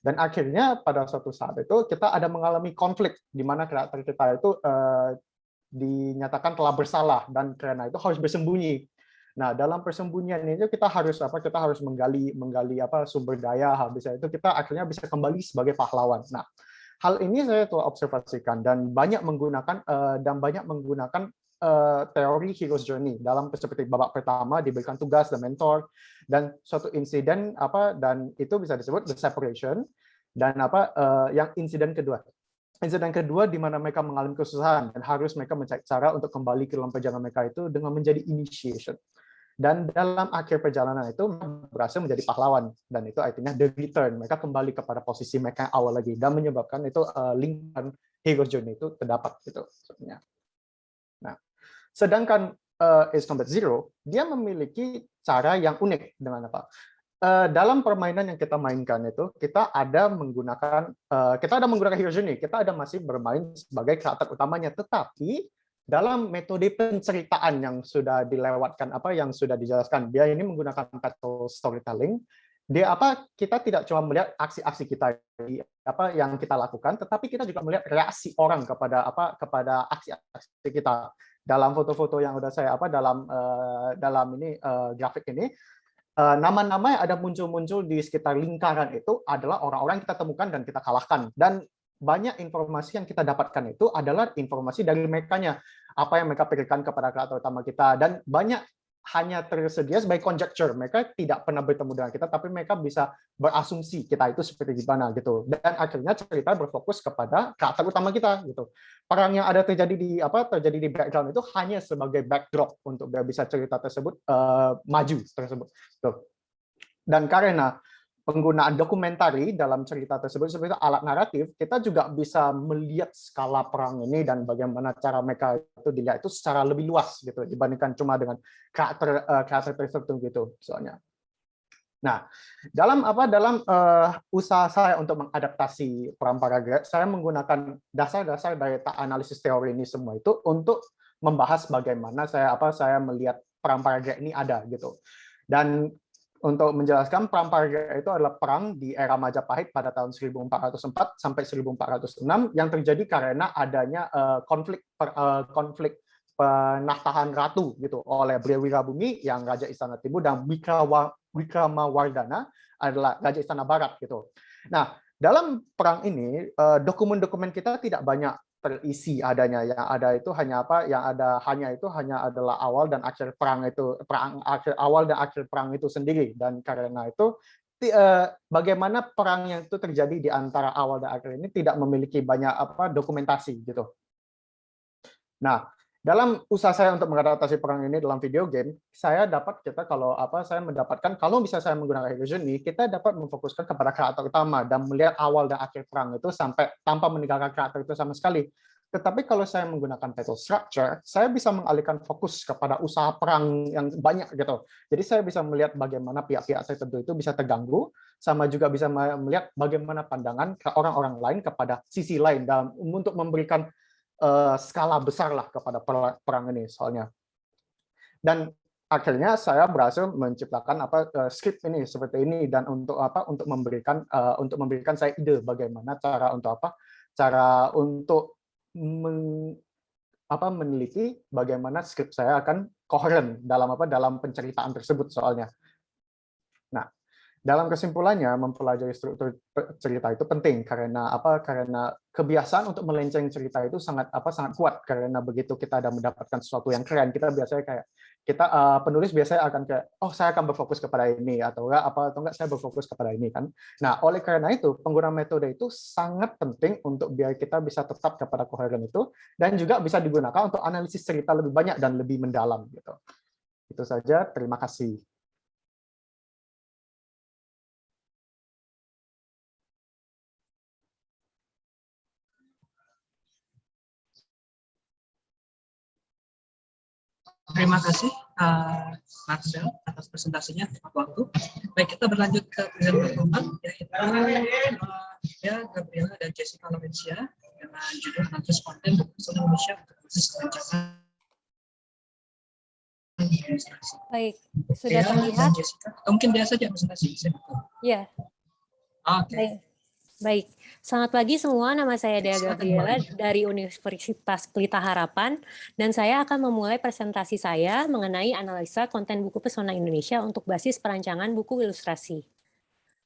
Dan akhirnya pada suatu saat itu kita ada mengalami konflik di mana karakter kita itu dinyatakan telah bersalah dan karena itu harus bersembunyi. Nah, dalam persembunyian itu kita harus menggali sumber daya, habis itu kita akhirnya bisa kembali sebagai pahlawan. Nah, hal ini saya telah observasikan dan banyak menggunakan teori hero's journey dalam seperti babak pertama diberikan tugas dan mentor dan suatu insiden dan itu bisa disebut the separation dan yang insiden kedua di mana mereka mengalami kesusahan dan harus mereka mencari cara untuk kembali ke dalam perjalanan mereka itu dengan menjadi initiation. Dan dalam akhir perjalanan itu berhasil menjadi pahlawan dan itu artinya the return, mereka kembali kepada posisi mereka yang awal lagi dan menyebabkan itu lingkaran hero's journey itu terdapat gitu sebenarnya. Nah, sedangkan Ace Combat Zero dia memiliki cara yang unik dengan apa? Dalam permainan yang kita mainkan itu kita ada menggunakan hero's journey, kita ada masih bermain sebagai karakter utamanya, tetapi dalam metode penceritaan yang sudah dilewatkan yang sudah dijelaskan, dia ini menggunakan battle storytelling. Kita tidak cuma melihat aksi-aksi kita yang kita lakukan, tetapi kita juga melihat reaksi orang kepada aksi-aksi kita. Dalam foto-foto yang udah saya dalam ini grafik ini, nama-nama yang ada muncul-muncul di sekitar lingkaran itu adalah orang-orang yang kita temukan dan kita kalahkan. Dan banyak informasi yang kita dapatkan itu adalah informasi dari mereka-nya, apa yang mereka berikan kepada karakter utama kita, dan banyak hanya tersedia sebagai conjecture. Mereka tidak pernah bertemu dengan kita, tapi mereka bisa berasumsi kita itu seperti gimana gitu. Dan akhirnya cerita berfokus kepada karakter utama kita gitu. Perang yang ada terjadi di background itu hanya sebagai backdrop untuk biar bisa cerita tersebut maju tersebut. Tuh. Dan karena penggunaan dokumentari dalam cerita tersebut seperti alat naratif, kita juga bisa melihat skala perang ini dan bagaimana cara mereka itu dilihat itu secara lebih luas gitu dibandingkan cuma dengan karakter tertentu gitu soalnya. Nah, dalam usaha saya untuk mengadaptasi Perang Paragraf, saya menggunakan dasar-dasar dari analisis teori ini semua itu untuk membahas bagaimana saya melihat Perang Paragraf ini ada gitu. Dan untuk menjelaskan, Perang Paragraf itu adalah perang di era Majapahit pada tahun 1404 sampai 1406 yang terjadi karena adanya konflik penatahan ratu gitu oleh Beliau Wirabumi yang Raja Istana Timur dan Wikramawardhana adalah Raja Istana Barat gitu. Nah, dalam perang ini dokumen-dokumen kita tidak banyak terisi adanya, yang ada itu hanya adalah awal dan akhir perang itu, awal dan akhir perang itu sendiri. Dan karena itu bagaimana perang yang itu terjadi di antara awal dan akhir ini tidak memiliki banyak dokumentasi gitu. Nah, dalam usaha saya untuk mengadaptasi perang ini dalam video game, saya mendapatkan kalau bisa saya menggunakan hero's journey, kita dapat memfokuskan kepada karakter utama dan melihat awal dan akhir perang itu sampai tanpa meninggalkan karakter itu sama sekali. Tetapi kalau saya menggunakan battle structure, saya bisa mengalihkan fokus kepada usaha perang yang banyak gitu. Jadi saya bisa melihat bagaimana pihak-pihak tertentu itu bisa terganggu, sama juga bisa melihat bagaimana pandangan orang-orang lain kepada sisi lain dalam untuk memberikan skala besar lah kepada perang ini soalnya. Dan akhirnya saya berhasil menciptakan skrip ini seperti ini dan untuk memberikan saya ide bagaimana cara untuk meneliti bagaimana skrip saya akan koheren dalam penceritaan tersebut soalnya. Nah, dalam kesimpulannya, mempelajari struktur cerita itu penting karena kebiasaan untuk melenceng cerita itu sangat kuat, karena begitu kita ada mendapatkan sesuatu yang keren, penulis biasanya akan saya akan berfokus kepada ini atau enggak saya berfokus kepada ini kan. Nah, oleh karena itu penggunaan metode itu sangat penting untuk biar kita bisa tetap kepada koheren itu dan juga bisa digunakan untuk analisis cerita lebih banyak dan lebih mendalam gitu. Itu saja, terima kasih. Terima kasih Marcel atas presentasinya tepat waktu. Baik, kita berlanjut ke presenter keempat, yaitu Gabriela dan Jessica Lorencia dengan judul analisis konten bahasa Indonesia untuk khusus perancangan ilustrasi. Baik, sudah Dea dan terlihat? Jessica. Atau mungkin Dea saja presentasi. Ya, Oke. baik. Baik, selamat pagi semua. Nama saya Dea Silakan, Gabriela Mbak. dari Universitas Pelita Harapan, dan saya akan memulai presentasi saya mengenai analisa konten buku pesona Indonesia untuk basis perancangan buku ilustrasi.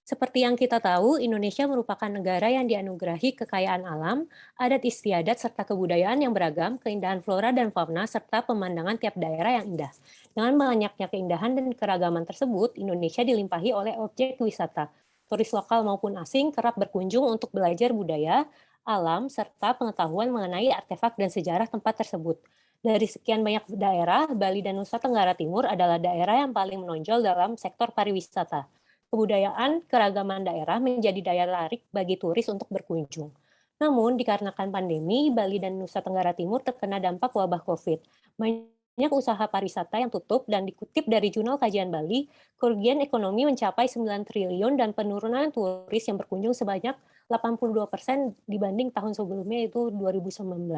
Seperti yang kita tahu, Indonesia merupakan negara yang dianugerahi kekayaan alam, adat istiadat, serta kebudayaan yang beragam, keindahan flora dan fauna, serta pemandangan tiap daerah yang indah. Dengan banyaknya keindahan dan keragaman tersebut, Indonesia dilimpahi oleh objek wisata. Turis lokal maupun asing kerap berkunjung untuk belajar budaya, alam, serta pengetahuan mengenai artefak dan sejarah tempat tersebut. Dari sekian banyak daerah, Bali dan Nusa Tenggara Timur adalah daerah yang paling menonjol dalam sektor pariwisata. Kebudayaan keragaman daerah menjadi daya tarik bagi turis untuk berkunjung. Namun, dikarenakan pandemi, Bali dan Nusa Tenggara Timur terkena dampak wabah COVID. Banyak usaha pariwisata yang tutup, dan dikutip dari Jurnal Kajian Bali, kerugian ekonomi mencapai 9 triliun dan penurunan turis yang berkunjung sebanyak 82% dibanding tahun sebelumnya, yaitu 2019.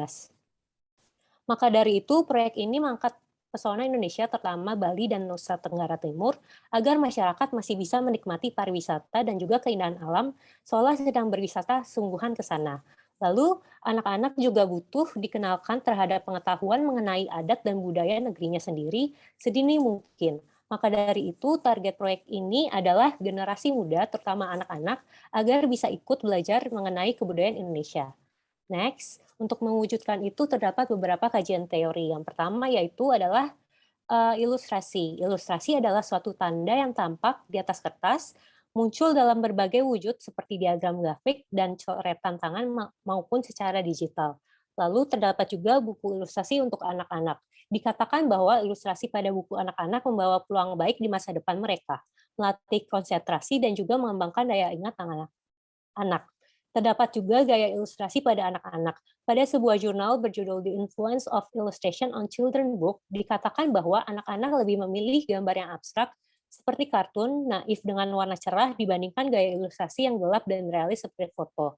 Maka dari itu, proyek ini mengangkat pesona Indonesia terutama Bali dan Nusa Tenggara Timur agar masyarakat masih bisa menikmati pariwisata dan juga keindahan alam seolah sedang berwisata sungguhan ke sana. Lalu, anak-anak juga butuh dikenalkan terhadap pengetahuan mengenai adat dan budaya negerinya sendiri sedini mungkin. Maka dari itu, target proyek ini adalah generasi muda, terutama anak-anak, agar bisa ikut belajar mengenai kebudayaan Indonesia. Next, untuk mewujudkan itu terdapat beberapa kajian teori. Yang pertama yaitu adalah ilustrasi. Ilustrasi adalah suatu tanda yang tampak di atas kertas, muncul dalam berbagai wujud seperti diagram grafik dan coretan tangan maupun secara digital. Lalu terdapat juga buku ilustrasi untuk anak-anak. Dikatakan bahwa ilustrasi pada buku anak-anak membawa peluang baik di masa depan mereka, melatih konsentrasi dan juga mengembangkan daya ingat anak. Terdapat juga gaya ilustrasi pada anak-anak. Pada sebuah jurnal berjudul The Influence of Illustration on Children Book, dikatakan bahwa anak-anak lebih memilih gambar yang abstrak seperti kartun, naif dengan warna cerah dibandingkan gaya ilustrasi yang gelap dan realis seperti foto.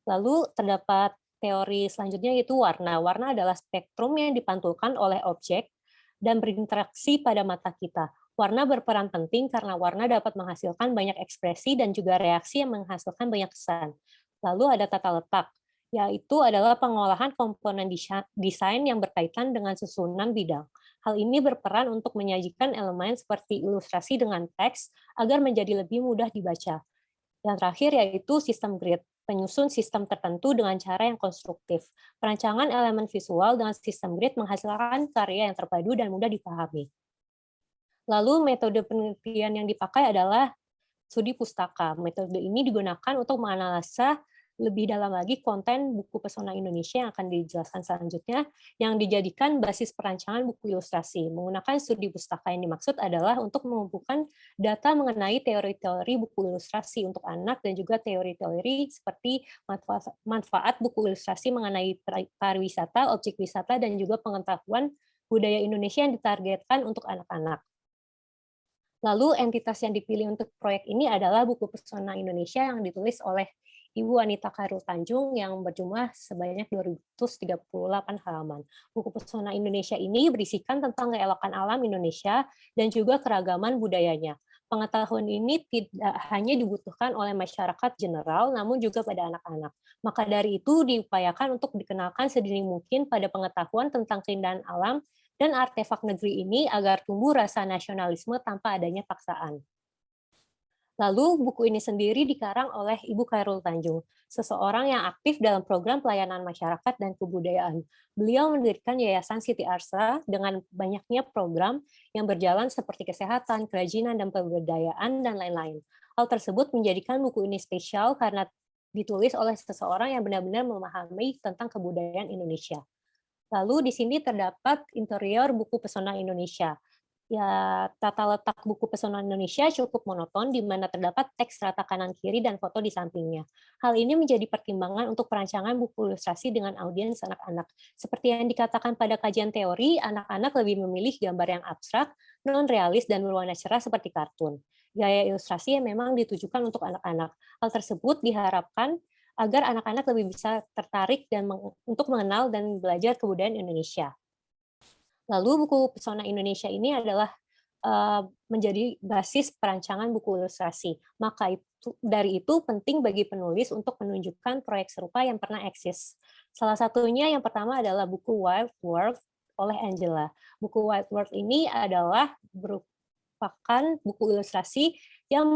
Lalu terdapat teori selanjutnya yaitu warna. Warna adalah spektrum yang dipantulkan oleh objek dan berinteraksi pada mata kita. Warna berperan penting karena warna dapat menghasilkan banyak ekspresi dan juga reaksi yang menghasilkan banyak kesan. Lalu ada tata letak, yaitu adalah pengolahan komponen desain yang berkaitan dengan susunan bidang. Hal ini berperan untuk menyajikan elemen seperti ilustrasi dengan teks agar menjadi lebih mudah dibaca. Yang terakhir yaitu sistem grid, penyusun sistem tertentu dengan cara yang konstruktif. Perancangan elemen visual dengan sistem grid menghasilkan karya yang terpadu dan mudah dipahami. Lalu metode penelitian yang dipakai adalah studi pustaka. Metode ini digunakan untuk menganalisa lebih dalam lagi konten buku pesona Indonesia yang akan dijelaskan selanjutnya, yang dijadikan basis perancangan buku ilustrasi. Menggunakan studi pustaka yang dimaksud adalah untuk mengumpulkan data mengenai teori-teori buku ilustrasi untuk anak dan juga teori-teori seperti manfaat buku ilustrasi mengenai pariwisata, objek wisata, dan juga pengetahuan budaya Indonesia yang ditargetkan untuk anak-anak. Lalu entitas yang dipilih untuk proyek ini adalah buku pesona Indonesia yang ditulis oleh Ibu Anita Khairul Tanjung yang berjumlah sebanyak 238 halaman. Buku pesona Indonesia ini berisikan tentang keelokan alam Indonesia dan juga keragaman budayanya. Pengetahuan ini tidak hanya dibutuhkan oleh masyarakat general, namun juga pada anak-anak. Maka dari itu diupayakan untuk dikenalkan sedini mungkin pada pengetahuan tentang keindahan alam dan artefak negeri ini agar tumbuh rasa nasionalisme tanpa adanya paksaan. Lalu, buku ini sendiri dikarang oleh Ibu Khairul Tanjung, seseorang yang aktif dalam program pelayanan masyarakat dan kebudayaan. Beliau mendirikan Yayasan Siti Arsa dengan banyaknya program yang berjalan seperti kesehatan, kerajinan, dan pemberdayaan, dan lain-lain. Hal tersebut menjadikan buku ini spesial karena ditulis oleh seseorang yang benar-benar memahami tentang kebudayaan Indonesia. Lalu di sini terdapat interior buku pesona Indonesia. Ya, tata letak buku pesona Indonesia cukup monoton, di mana terdapat teks rata kanan kiri dan foto di sampingnya. Hal ini menjadi pertimbangan untuk perancangan buku ilustrasi dengan audiens anak-anak. Seperti yang dikatakan pada kajian teori, anak-anak lebih memilih gambar yang abstrak, non-realis, dan berwarna cerah seperti kartun. Gaya ilustrasi yang memang ditujukan untuk anak-anak. Hal tersebut diharapkan agar anak-anak lebih bisa tertarik dan untuk mengenal dan belajar kebudayaan Indonesia. Lalu buku Pesona Indonesia ini adalah menjadi basis perancangan buku ilustrasi. Maka dari itu penting bagi penulis untuk menunjukkan proyek serupa yang pernah eksis. Salah satunya yang pertama adalah buku Wild World oleh Angela. Buku Wild World ini adalah merupakan buku ilustrasi yang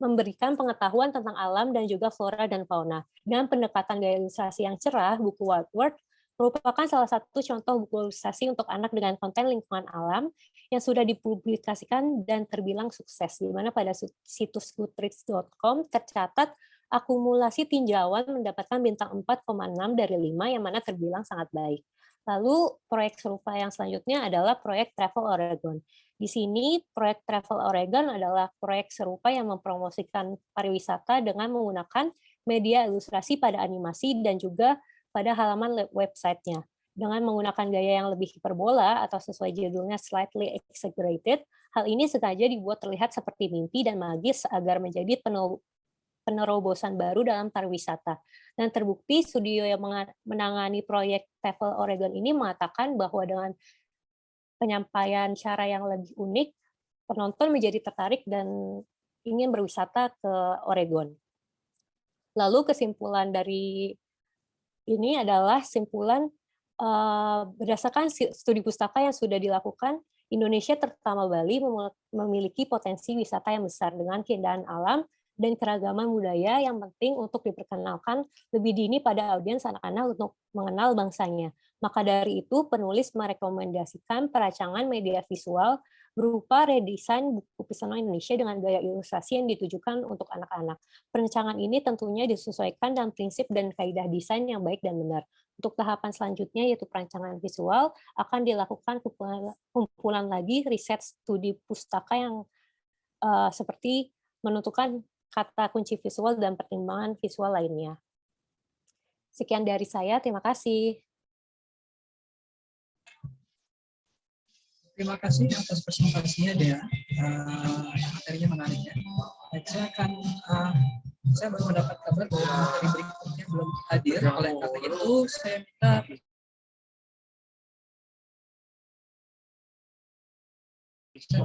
memberikan pengetahuan tentang alam dan juga flora dan fauna. Dengan pendekatan gaya ilustrasi yang cerah, buku Wild World merupakan salah satu contoh buku ilustrasi untuk anak dengan konten lingkungan alam yang sudah dipublikasikan dan terbilang sukses, di mana pada situs goodreads.com tercatat akumulasi tinjauan mendapatkan bintang 4,6 dari 5, yang mana terbilang sangat baik. Lalu proyek serupa yang selanjutnya adalah proyek Travel Oregon. Di sini proyek Travel Oregon adalah proyek serupa yang mempromosikan pariwisata dengan menggunakan media ilustrasi pada animasi dan juga pada halaman websitenya. Dengan menggunakan gaya yang lebih hiperbola atau sesuai judulnya slightly exaggerated, hal ini sengaja dibuat terlihat seperti mimpi dan magis agar menjadi penerobosan baru dalam pariwisata. Dan terbukti studio yang menangani proyek Travel Oregon ini mengatakan bahwa dengan penyampaian cara yang lebih unik, penonton menjadi tertarik dan ingin berwisata ke Oregon. Lalu kesimpulan dari ini adalah simpulan berdasarkan studi pustaka yang sudah dilakukan, Indonesia terutama Bali memiliki potensi wisata yang besar dengan keindahan alam dan keragaman budaya yang penting untuk diperkenalkan lebih dini pada audiens anak-anak untuk mengenal bangsanya. Maka dari itu, penulis merekomendasikan perancangan media visual berupa redesain buku Pesona Indonesia dengan gaya ilustrasi yang ditujukan untuk anak-anak. Perancangan ini tentunya disesuaikan dengan prinsip dan kaidah desain yang baik dan benar. Untuk tahapan selanjutnya, yaitu perancangan visual, akan dilakukan kumpulan lagi riset studi pustaka yang seperti menentukan kata kunci visual dan pertimbangan visual lainnya. Sekian dari saya, terima kasih. Terima kasih atas presentasinya, Dea. Materinya menarik ya. Baik, saya baru mendapat kabar bahwa materi berikutnya belum hadir. Oleh karena itu, saya minta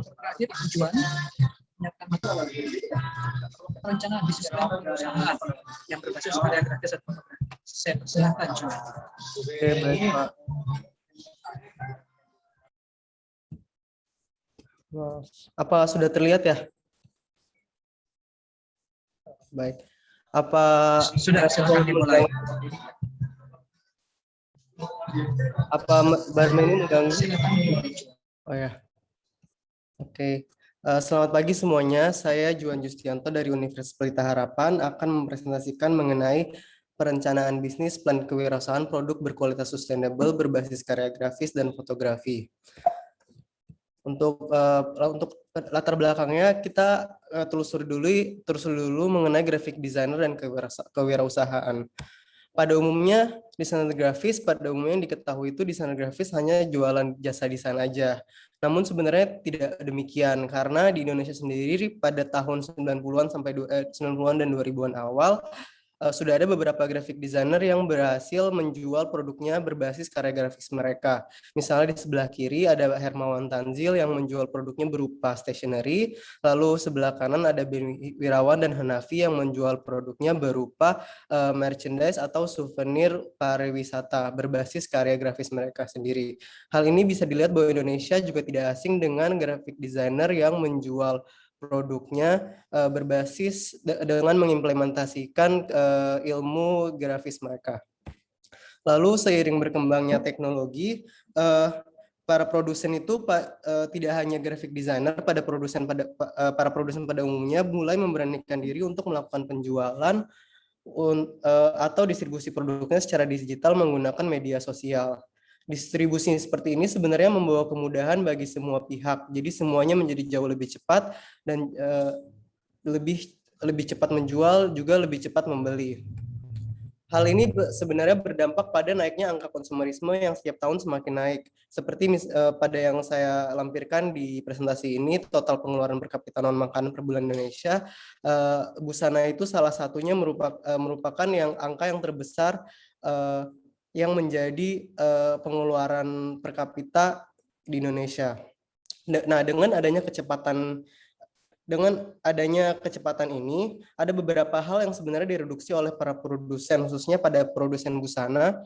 terakhir tujuan menyiapkan materi perancangan bisnis plan perusahaan yang berbasis pada gratis dan fotografi. Saya persilahkan, Juan. Oke, baik, Pak. Apa sudah terlihat ya? Baik. Apa sudah dimulai? Apa Barmen ini mengganggu? Silakan. Oh ya. Oke. Selamat pagi semuanya. Saya Juan Justianto dari Universitas Pelita Harapan akan mempresentasikan mengenai perencanaan bisnis plan kewirausahaan produk berkualitas sustainable berbasis karya grafis dan fotografi. Untuk latar belakangnya kita telusuri dulu mengenai graphic designer dan kewirausahaan. Pada umumnya desainer grafis yang diketahui itu desainer grafis hanya jualan jasa desain aja. Namun sebenarnya tidak demikian karena di Indonesia sendiri pada tahun 90-an sampai 90-an dan 2000-an awal sudah ada beberapa graphic designer yang berhasil menjual produknya berbasis karya grafis mereka. Misalnya di sebelah kiri ada Hermawan Tanzil yang menjual produknya berupa stationery, lalu sebelah kanan ada Ben Wirawan dan Hanafi yang menjual produknya berupa merchandise atau souvenir pariwisata berbasis karya grafis mereka sendiri. Hal ini bisa dilihat bahwa Indonesia juga tidak asing dengan graphic designer yang menjual produknya berbasis dengan mengimplementasikan ilmu grafis mereka. Lalu seiring berkembangnya teknologi, para produsen itu tidak hanya graphic designer, para produsen pada umumnya mulai memberanikan diri untuk melakukan penjualan atau distribusi produknya secara digital menggunakan media sosial. Distribusi seperti ini sebenarnya membawa kemudahan bagi semua pihak. Jadi semuanya menjadi jauh lebih cepat dan lebih cepat menjual, juga lebih cepat membeli. Hal ini sebenarnya berdampak pada naiknya angka konsumerisme yang setiap tahun semakin naik. Seperti pada yang saya lampirkan di presentasi ini, total pengeluaran per kapita non makanan per bulan Indonesia, busana itu salah satunya merupakan angka yang terbesar yang menjadi pengeluaran per kapita di Indonesia. Nah, dengan adanya kecepatan ini, ada beberapa hal yang sebenarnya direduksi oleh para produsen, khususnya pada produsen busana.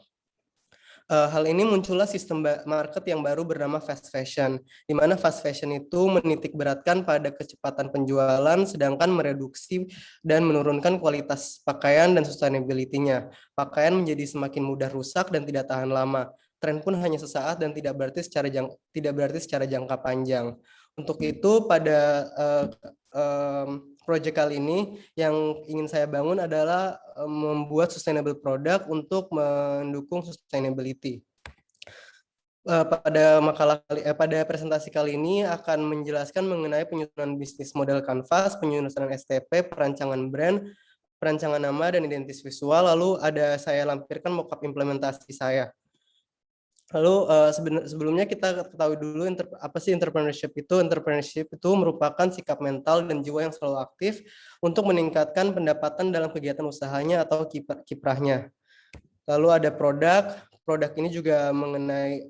Hal ini muncullah sistem market yang baru bernama fast fashion, di mana fast fashion itu menitik beratkan pada kecepatan penjualan, sedangkan mereduksi dan menurunkan kualitas pakaian dan sustainability-nya. Pakaian menjadi semakin mudah rusak dan tidak tahan lama. Tren pun hanya sesaat dan tidak berarti secara jangka panjang. Untuk itu, pada proyek kali ini yang ingin saya bangun adalah membuat sustainable product untuk mendukung sustainability. Pada presentasi kali ini akan menjelaskan mengenai penyusunan bisnis model kanvas, penyusunan STP, perancangan brand, perancangan nama dan identitas visual. Lalu saya lampirkan mockup implementasi saya. Lalu sebelumnya kita ketahui dulu apa sih entrepreneurship itu. Entrepreneurship itu merupakan sikap mental dan jiwa yang selalu aktif untuk meningkatkan pendapatan dalam kegiatan usahanya atau kiprahnya. Lalu ada produk ini juga mengenai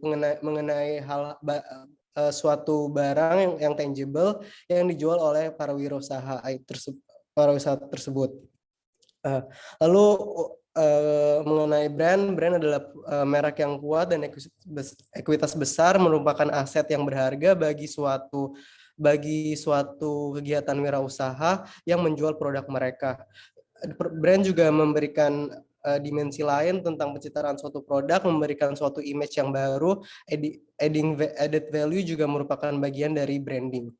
suatu barang yang tangible yang dijual oleh para wirausaha tersebut. Lalu mengenai brand adalah merek yang kuat dan ekuitas besar, merupakan aset yang berharga bagi suatu kegiatan wirausaha yang menjual produk mereka. Brand juga memberikan dimensi lain tentang pencitraan suatu produk, memberikan suatu image yang baru. Added value juga merupakan bagian dari branding.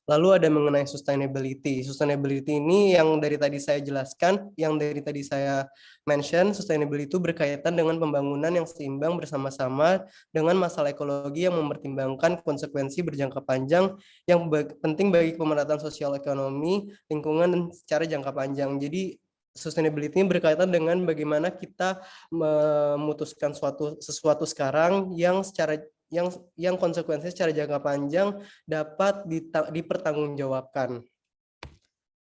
Lalu ada mengenai sustainability. Sustainability ini yang dari tadi saya jelaskan, yang dari tadi saya mention, sustainability itu berkaitan dengan pembangunan yang seimbang bersama-sama dengan masalah ekologi yang mempertimbangkan konsekuensi berjangka panjang yang penting bagi pemerataan sosial ekonomi, lingkungan, dan secara jangka panjang. Jadi sustainability ini berkaitan dengan bagaimana kita memutuskan sesuatu sekarang yang konsekuensinya secara jangka panjang dapat dipertanggungjawabkan.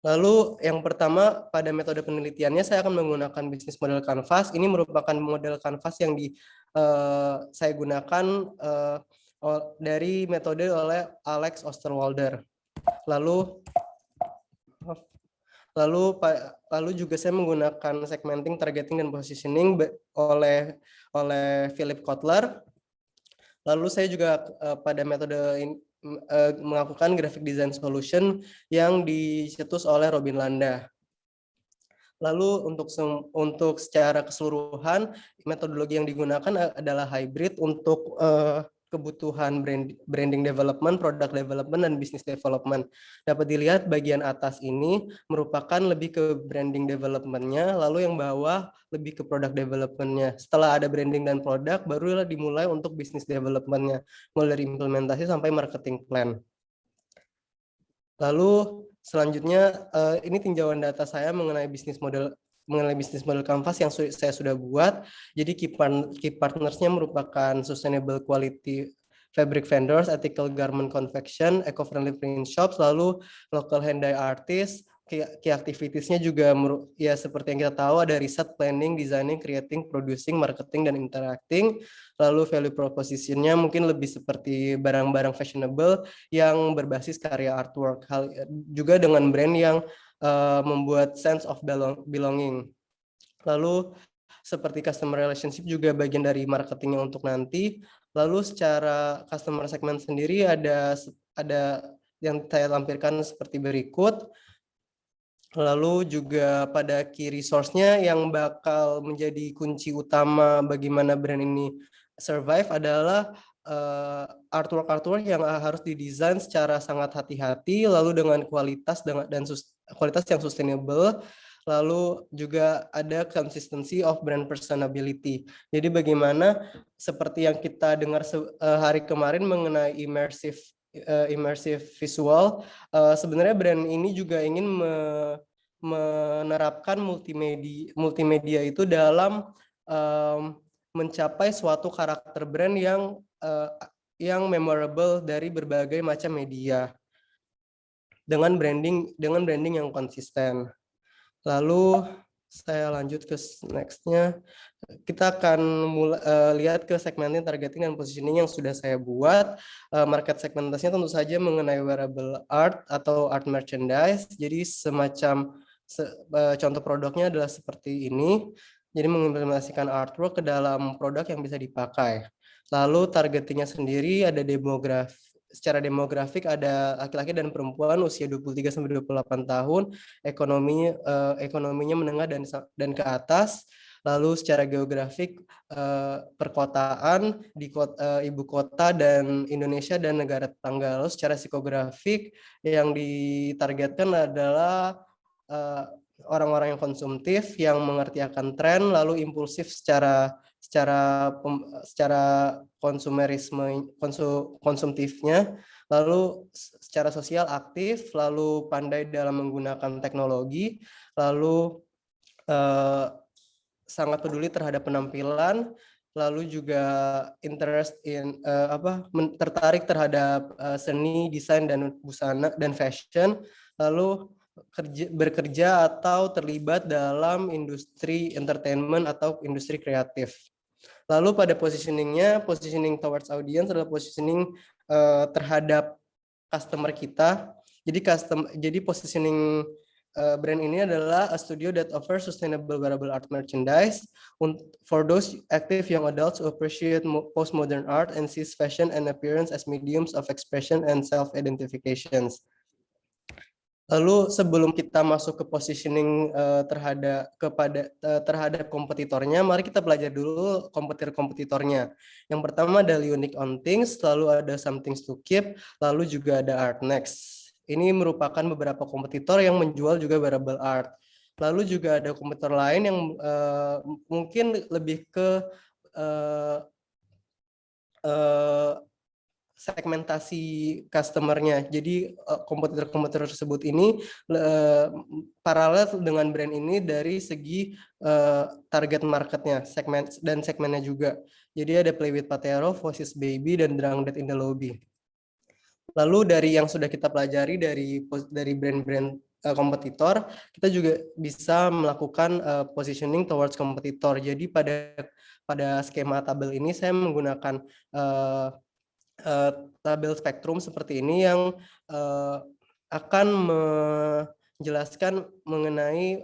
Lalu yang pertama, pada metode penelitiannya saya akan menggunakan bisnis model kanvas. Ini merupakan model kanvas yang saya gunakan dari metode oleh Alex Osterwalder. Lalu juga saya menggunakan segmenting, targeting, dan positioning oleh Philip Kotler. Lalu saya juga pada metode melakukan graphic design solution yang dicetus oleh Robin Landa. Lalu untuk secara keseluruhan metodologi yang digunakan adalah hybrid untuk kebutuhan branding development, product development, dan business development. Dapat dilihat bagian atas ini merupakan lebih ke branding development-nya, lalu yang bawah lebih ke product development-nya. Setelah ada branding dan produk, barulah dimulai untuk business development-nya, mulai dari implementasi sampai marketing plan. Lalu selanjutnya ini tinjauan data saya mengenai bisnis model kanvas yang saya sudah buat. Jadi key partners-nya merupakan sustainable quality fabric vendors, ethical garment confection, eco-friendly print shops, lalu local hand-dye artists. Key activities-nya juga ya seperti yang kita tahu ada riset, planning, designing, creating, producing, marketing, dan interacting. Lalu value proposition-nya mungkin lebih seperti barang-barang fashionable yang berbasis karya artwork. Juga dengan brand yang membuat sense of belonging. Lalu seperti customer relationship juga bagian dari marketingnya untuk nanti. Lalu secara customer segment sendiri ada yang saya lampirkan seperti berikut. Lalu juga pada key resource-nya yang bakal menjadi kunci utama bagaimana brand ini survive adalah artwork yang harus didesain secara sangat hati-hati, lalu dengan kualitas yang sustainable, lalu juga ada consistency of brand personability. Jadi bagaimana seperti yang kita dengar hari kemarin mengenai immersive visual, sebenarnya brand ini juga ingin menerapkan multimedia itu dalam mencapai suatu karakter brand yang memorable dari berbagai macam media dengan branding yang konsisten. Lalu Saya lanjut ke next-nya. Kita akan lihat ke segmenting, targeting, dan positioning yang sudah saya buat. Market segmentasinya tentu saja mengenai wearable art atau art merchandise. Jadi semacam contoh produknya adalah seperti ini. Jadi mengimplementasikan artwork ke dalam produk yang bisa dipakai. Lalu targetingnya sendiri ada secara demografik ada laki-laki dan perempuan usia 23-28 tahun, ekonominya menengah dan ke atas. Lalu secara geografik perkotaan di ibu kota dan Indonesia dan negara tetangga. Lalu secara psikografik yang ditargetkan adalah orang-orang yang konsumtif, yang mengerti akan tren, lalu impulsif secara konsumtifnya, lalu secara sosial aktif, lalu pandai dalam menggunakan teknologi, lalu sangat peduli terhadap penampilan, lalu juga tertarik terhadap seni, desain, dan busana dan fashion, lalu bekerja atau terlibat dalam industri entertainment atau industri kreatif. Lalu pada positioning towards audience adalah positioning terhadap customer kita. Jadi positioning brand ini adalah a studio that offers sustainable wearable art merchandise for those active young adults who appreciate postmodern art and sees fashion and appearance as mediums of expression and self-identifications. Lalu sebelum kita masuk ke positioning terhadap kompetitornya, mari kita belajar dulu kompetitornya. Yang pertama ada Unique on Things, lalu ada Something to Keep, lalu juga ada Art Next. Ini merupakan beberapa kompetitor yang menjual juga wearable art. Lalu juga ada kompetitor lain yang mungkin lebih ke segmentasi customer-nya. Jadi kompetitor tersebut ini paralel dengan brand ini dari segi target marketnya, segmennya juga. Jadi ada Play with Patero, Voices Baby, dan Drunk Dead in the Lobby. Lalu dari yang sudah kita pelajari dari brand-brand kompetitor, kita juga bisa melakukan positioning towards kompetitor. Jadi pada skema tabel ini saya menggunakan tabel spektrum seperti ini yang akan menjelaskan mengenai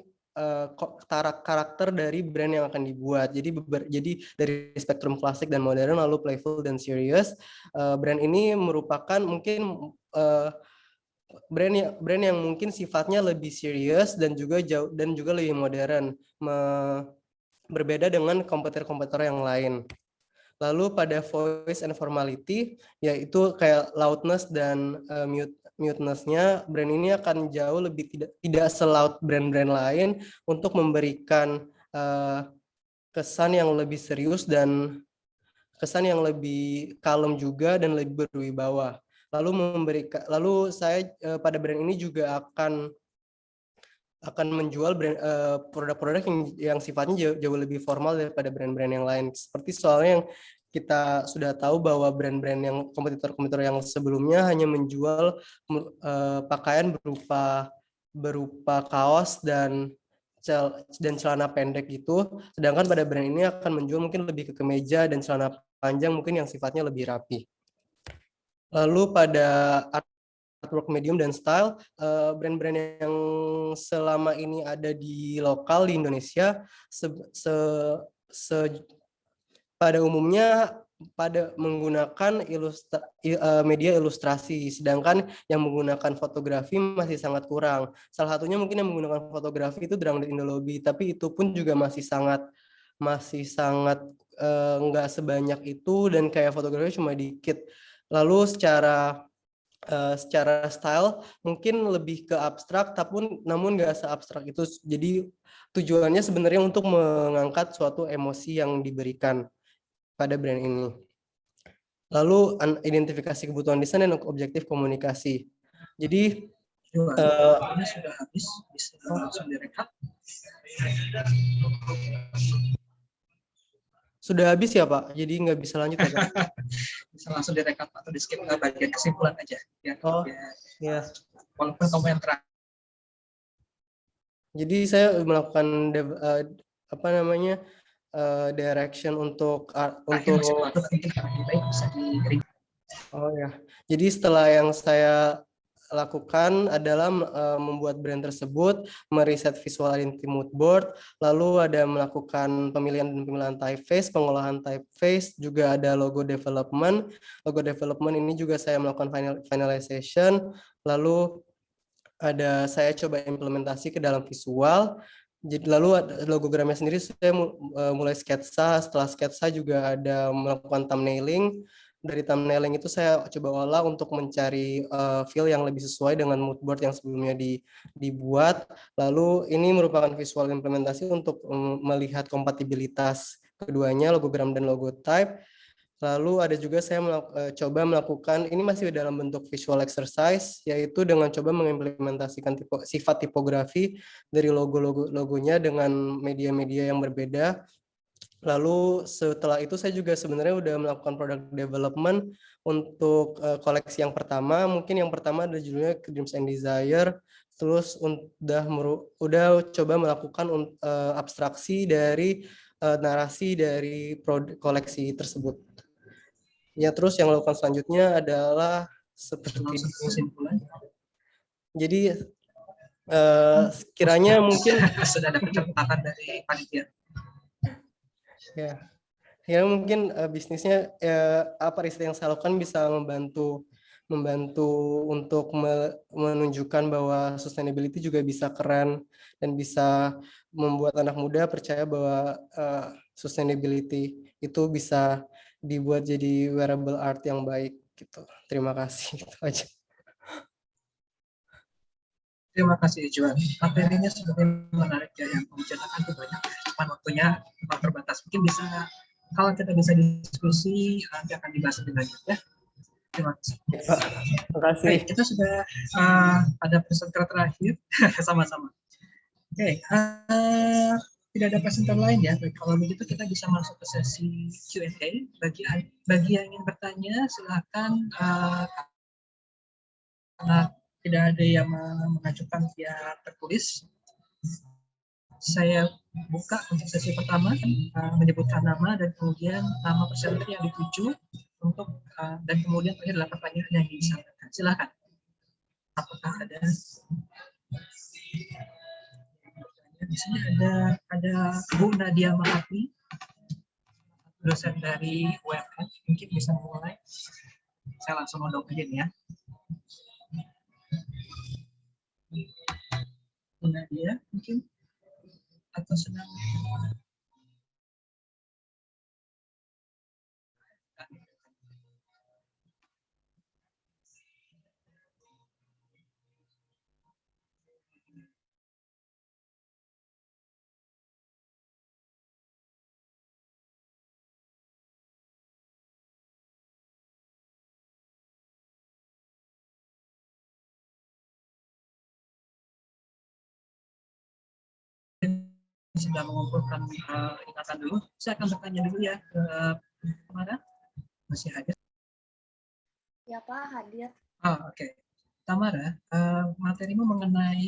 karakter dari brand yang akan dibuat. Jadi dari spektrum klasik dan modern, lalu playful dan serious. Brand ini merupakan mungkin brand yang mungkin sifatnya lebih serius dan juga lebih modern, berbeda dengan kompetitor yang lain. Lalu pada voice and formality, yaitu kayak loudness dan muteness-nya, brand ini akan jauh lebih tidak seloud brand-brand lain untuk memberikan kesan yang lebih serius dan kesan yang lebih kalem juga dan lebih berwibawa. Lalu saya pada brand ini juga akan menjual produk-produk yang sifatnya jauh lebih formal daripada brand-brand yang lain. Seperti soalnya yang kita sudah tahu bahwa brand-brand yang kompetitor yang sebelumnya hanya menjual pakaian berupa kaos dan celana pendek gitu, sedangkan pada brand ini akan menjual mungkin lebih ke kemeja dan celana panjang mungkin yang sifatnya lebih rapi. Lalu pada artwork, medium, dan style, brand-brand yang selama ini ada di lokal di Indonesia pada umumnya menggunakan media ilustrasi, sedangkan yang menggunakan fotografi masih sangat kurang. Salah satunya mungkin yang menggunakan fotografi itu Drunk Dead in the Lobby, tapi itu pun juga masih sangat nggak sebanyak itu, dan kayak fotografi cuma dikit. Lalu secara style mungkin lebih ke abstrak, namun nggak seabstrak itu. Jadi tujuannya sebenarnya untuk mengangkat suatu emosi yang diberikan pada brand ini. Lalu identifikasi kebutuhan desain dan objektif komunikasi. Jadi ini sudah habis, bisa langsung direkap. Sudah habis ya Pak, jadi nggak bisa lanjut ya Pak? Bisa langsung direkap atau di skip ke bagian kesimpulan aja. Ya. Walaupun kamu yang terakhir. Jadi saya melakukan direction untuk Akhirnya masih keluar, mungkin lebih baik bisa di Oh ya. Jadi setelah yang saya lakukan adalah membuat brand tersebut, meriset visual identity mood board, lalu ada melakukan pemilihan dan pemilihan typeface, pengolahan typeface, juga ada logo development. Logo development ini juga saya melakukan finalization, lalu ada saya coba implementasi ke dalam visual. Jadi lalu logogramnya sendiri saya mulai sketsa, setelah sketsa juga ada melakukan thumbnailing. Dari thumbnailing itu saya coba olah untuk mencari feel yang lebih sesuai dengan mood board yang sebelumnya dibuat. Lalu ini merupakan visual implementasi untuk melihat kompatibilitas keduanya, logogram dan logo type. Lalu ada juga saya coba melakukan, ini masih dalam bentuk visual exercise, yaitu dengan coba mengimplementasikan sifat tipografi dari logonya dengan media-media yang berbeda. Lalu setelah itu saya juga sebenarnya udah melakukan product development untuk koleksi yang pertama. Mungkin yang pertama ada judulnya Dreams and Desire. Terus udah coba melakukan abstraksi dari narasi dari koleksi tersebut. Ya, terus yang lakukan selanjutnya adalah seperti kesimpulan. Jadi sekiranya mungkin sudah ada pencatatan dari panitia. Ya mungkin bisnisnya apa riset yang saya lakukan bisa membantu untuk menunjukkan bahwa sustainability juga bisa keren dan bisa membuat anak muda percaya bahwa sustainability itu bisa dibuat jadi wearable art yang baik gitu. Terima kasih. Gitu aja. Terima kasih Juan. Materinya sebenarnya menarik ya, yang membicarakan itu banyak. Cuman waktunya terbatas. Mungkin bisa kalau kita bisa diskusi nanti akan dibahas lebih lanjut ya. Terima kasih. Terima kasih. Baik, kita sudah ada presenter terakhir sama-sama. Oke, tidak ada presenter lain ya. Baik, kalau begitu kita bisa masuk ke sesi Q&A. Bagi yang ingin bertanya, silakan. Karena tidak ada yang mengajukan via tertulis, saya buka untuk sesi pertama, menyebutkan nama dan kemudian nama presenter yang dituju untuk dan kemudian adalah pertanyaan yang disampaikan. Silakan. Apakah ada? Di sini ada Bu Nadia Mahathir, dosen dari UMN, mungkin bisa mulai. Saya langsung mendongeng ya. Bu Nadia mungkin atau sedang mengumpulkan ingatan dulu. Saya akan bertanya dulu ya ke Tamara. Masih hadir? Ya Pak, hadir. Oke. Tamara, materimu mengenai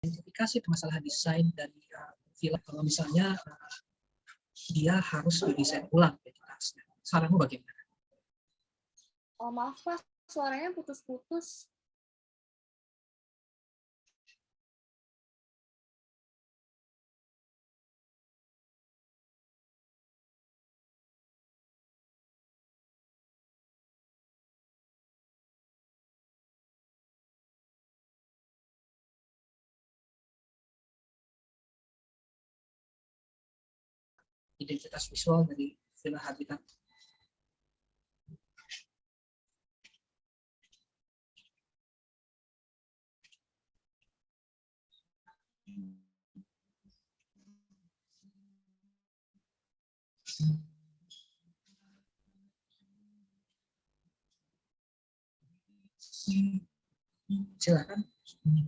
identifikasi permasalahan desain dari film. Kalau misalnya dia harus didesain ulang identitasnya. Saranmu bagaimana? Oh maaf Pak, suaranya putus-putus. Identitas visual dari Villa Habitat. Silakan.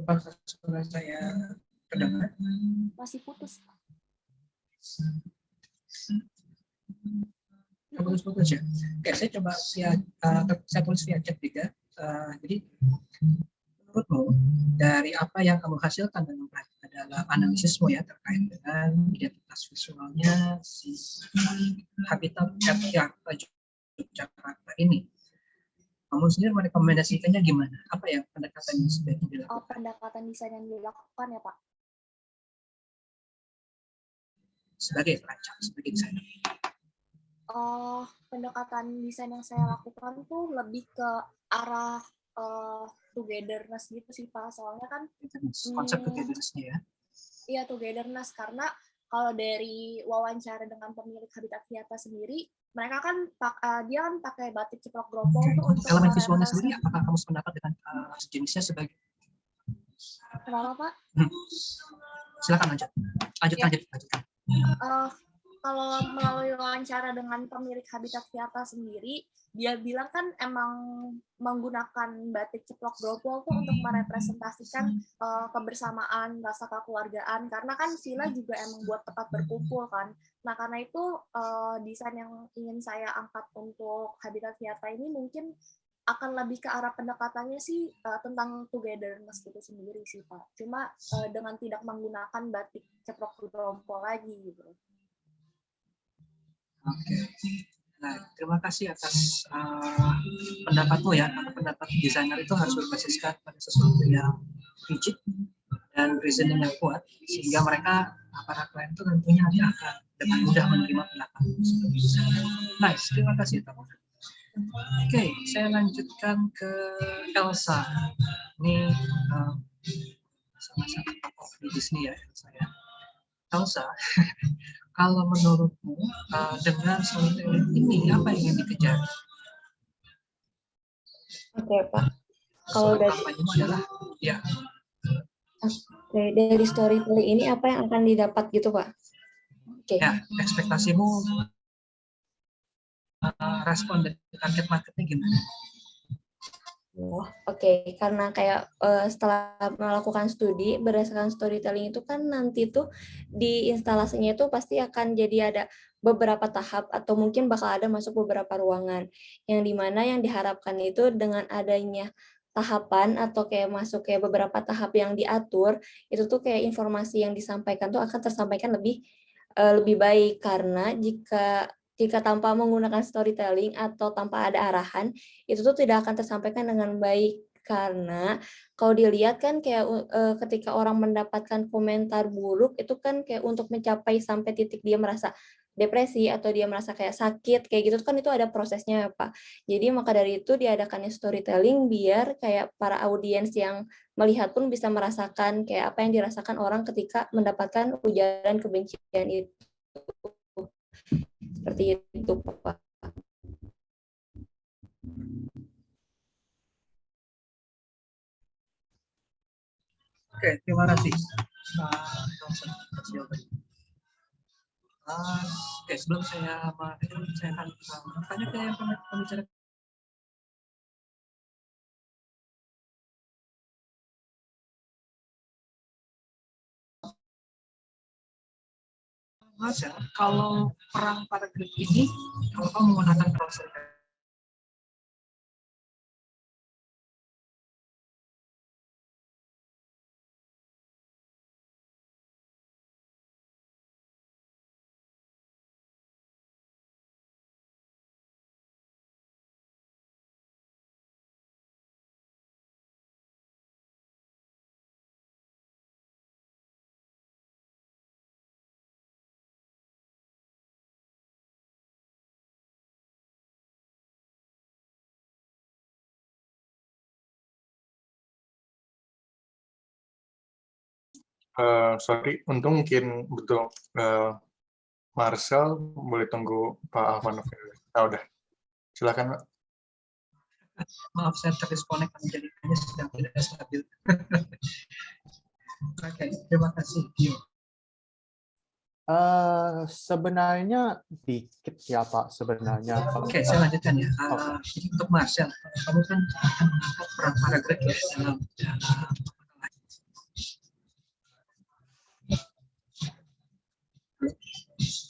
Apakah suara saya terdengar? Masih putus. Putus-putus ya. Oke, saya coba saya tulis via chat juga. Jadi menurutmu dari apa yang kamu hasilkan dalam adalah analisismu ya terkait dengan identitas visualnya si habitat Jakarta ini. Kamu sendiri merekomendasikannya gimana? Apa yang pendekatan yang sebaiknya dilakukan? Pendekatan desain yang dilakukan ya Pak? Sebagai perancang, sebagai desainer. Pendekatan desain yang saya lakukan tuh lebih ke arah togetherness gitu sih Pak. Soalnya kan konsep togetherness-nya ya. Iya, togetherness, karena kalau dari wawancara dengan pemilik Habitat Viata sendiri, mereka kan dia kan pakai batik ceplok gropol tuh untuk elemen visualnya sendiri, apakah kamu sependapat dengan sejenisnya sebagai? Kenapa Pak? Silakan lanjutkan. Kalau melalui wawancara dengan pemilik Habitat Viata sendiri, dia bilang kan emang menggunakan batik ceplok gropol tuh untuk merepresentasikan kebersamaan, rasa kekeluargaan, karena kan villa juga emang buat tempat berkumpul kan. Nah karena itu desain yang ingin saya angkat untuk Habitat Viata ini mungkin akan lebih ke arah pendekatannya sih tentang togetherness itu sendiri sih Pak. Cuma dengan tidak menggunakan batik ceplok gropol lagi gitu. Oke. Nah, terima kasih atas pendapatmu ya. Pendapat desainer itu harus berbasiskan pada sesuatu yang rigid dan reasoning yang kuat, sehingga mereka para klien itu tentunya akan dengan mudah menerima pendapat. Nice, terima kasih teman. Oke, saya lanjutkan ke Elsa. Ini sama-sama tokoh di Disney ya, saya. Elsa, kalau menurutmu dengan storytelling ini apa yang ingin dikejar? Oke, Pak. Kalau dari adalah ya. Oke, dari storytelling ini apa yang akan didapat gitu, Pak? Oke. Ya, ekspektasimu respon dari target marketnya gimana? Oke. Karena kayak setelah melakukan studi berdasarkan storytelling itu kan nanti tuh di instalasinya itu pasti akan jadi ada beberapa tahap atau mungkin bakal ada masuk beberapa ruangan yang dimana yang diharapkan itu dengan adanya tahapan atau kayak masuk kayak beberapa tahap yang diatur itu tuh kayak informasi yang disampaikan tuh akan tersampaikan lebih baik, karena jika tanpa menggunakan storytelling atau tanpa ada arahan, itu tuh tidak akan tersampaikan dengan baik. Karena kalau dilihat kan kayak ketika orang mendapatkan komentar buruk, itu kan kayak untuk mencapai sampai titik dia merasa depresi atau dia merasa kayak sakit, kayak gitu kan itu ada prosesnya ya Pak. Jadi maka dari itu diadakannya storytelling biar kayak para audiens yang melihat pun bisa merasakan kayak apa yang dirasakan orang ketika mendapatkan ujaran kebencian itu. Seperti itu, Pak. Oke, terima kasih. Oke, sebelum saya akan tanya ke yang pembicara. Mas, kalau perang pada grup ini, kalau kamu menggunakan proses Sorry, untung mungkin betul Marcel, boleh tunggu Pak Alvan. Udah, silakan Pak. Maaf, saya terdisconnect karena jaringannya sedang tidak stabil. Oke, terima kasih. Sebenarnya dikit ya Pak sebenarnya. Oke, saya lanjutkan ya. Jadi untuk Marcel, kamu kan akan mengangkat peran para Greg ya dalam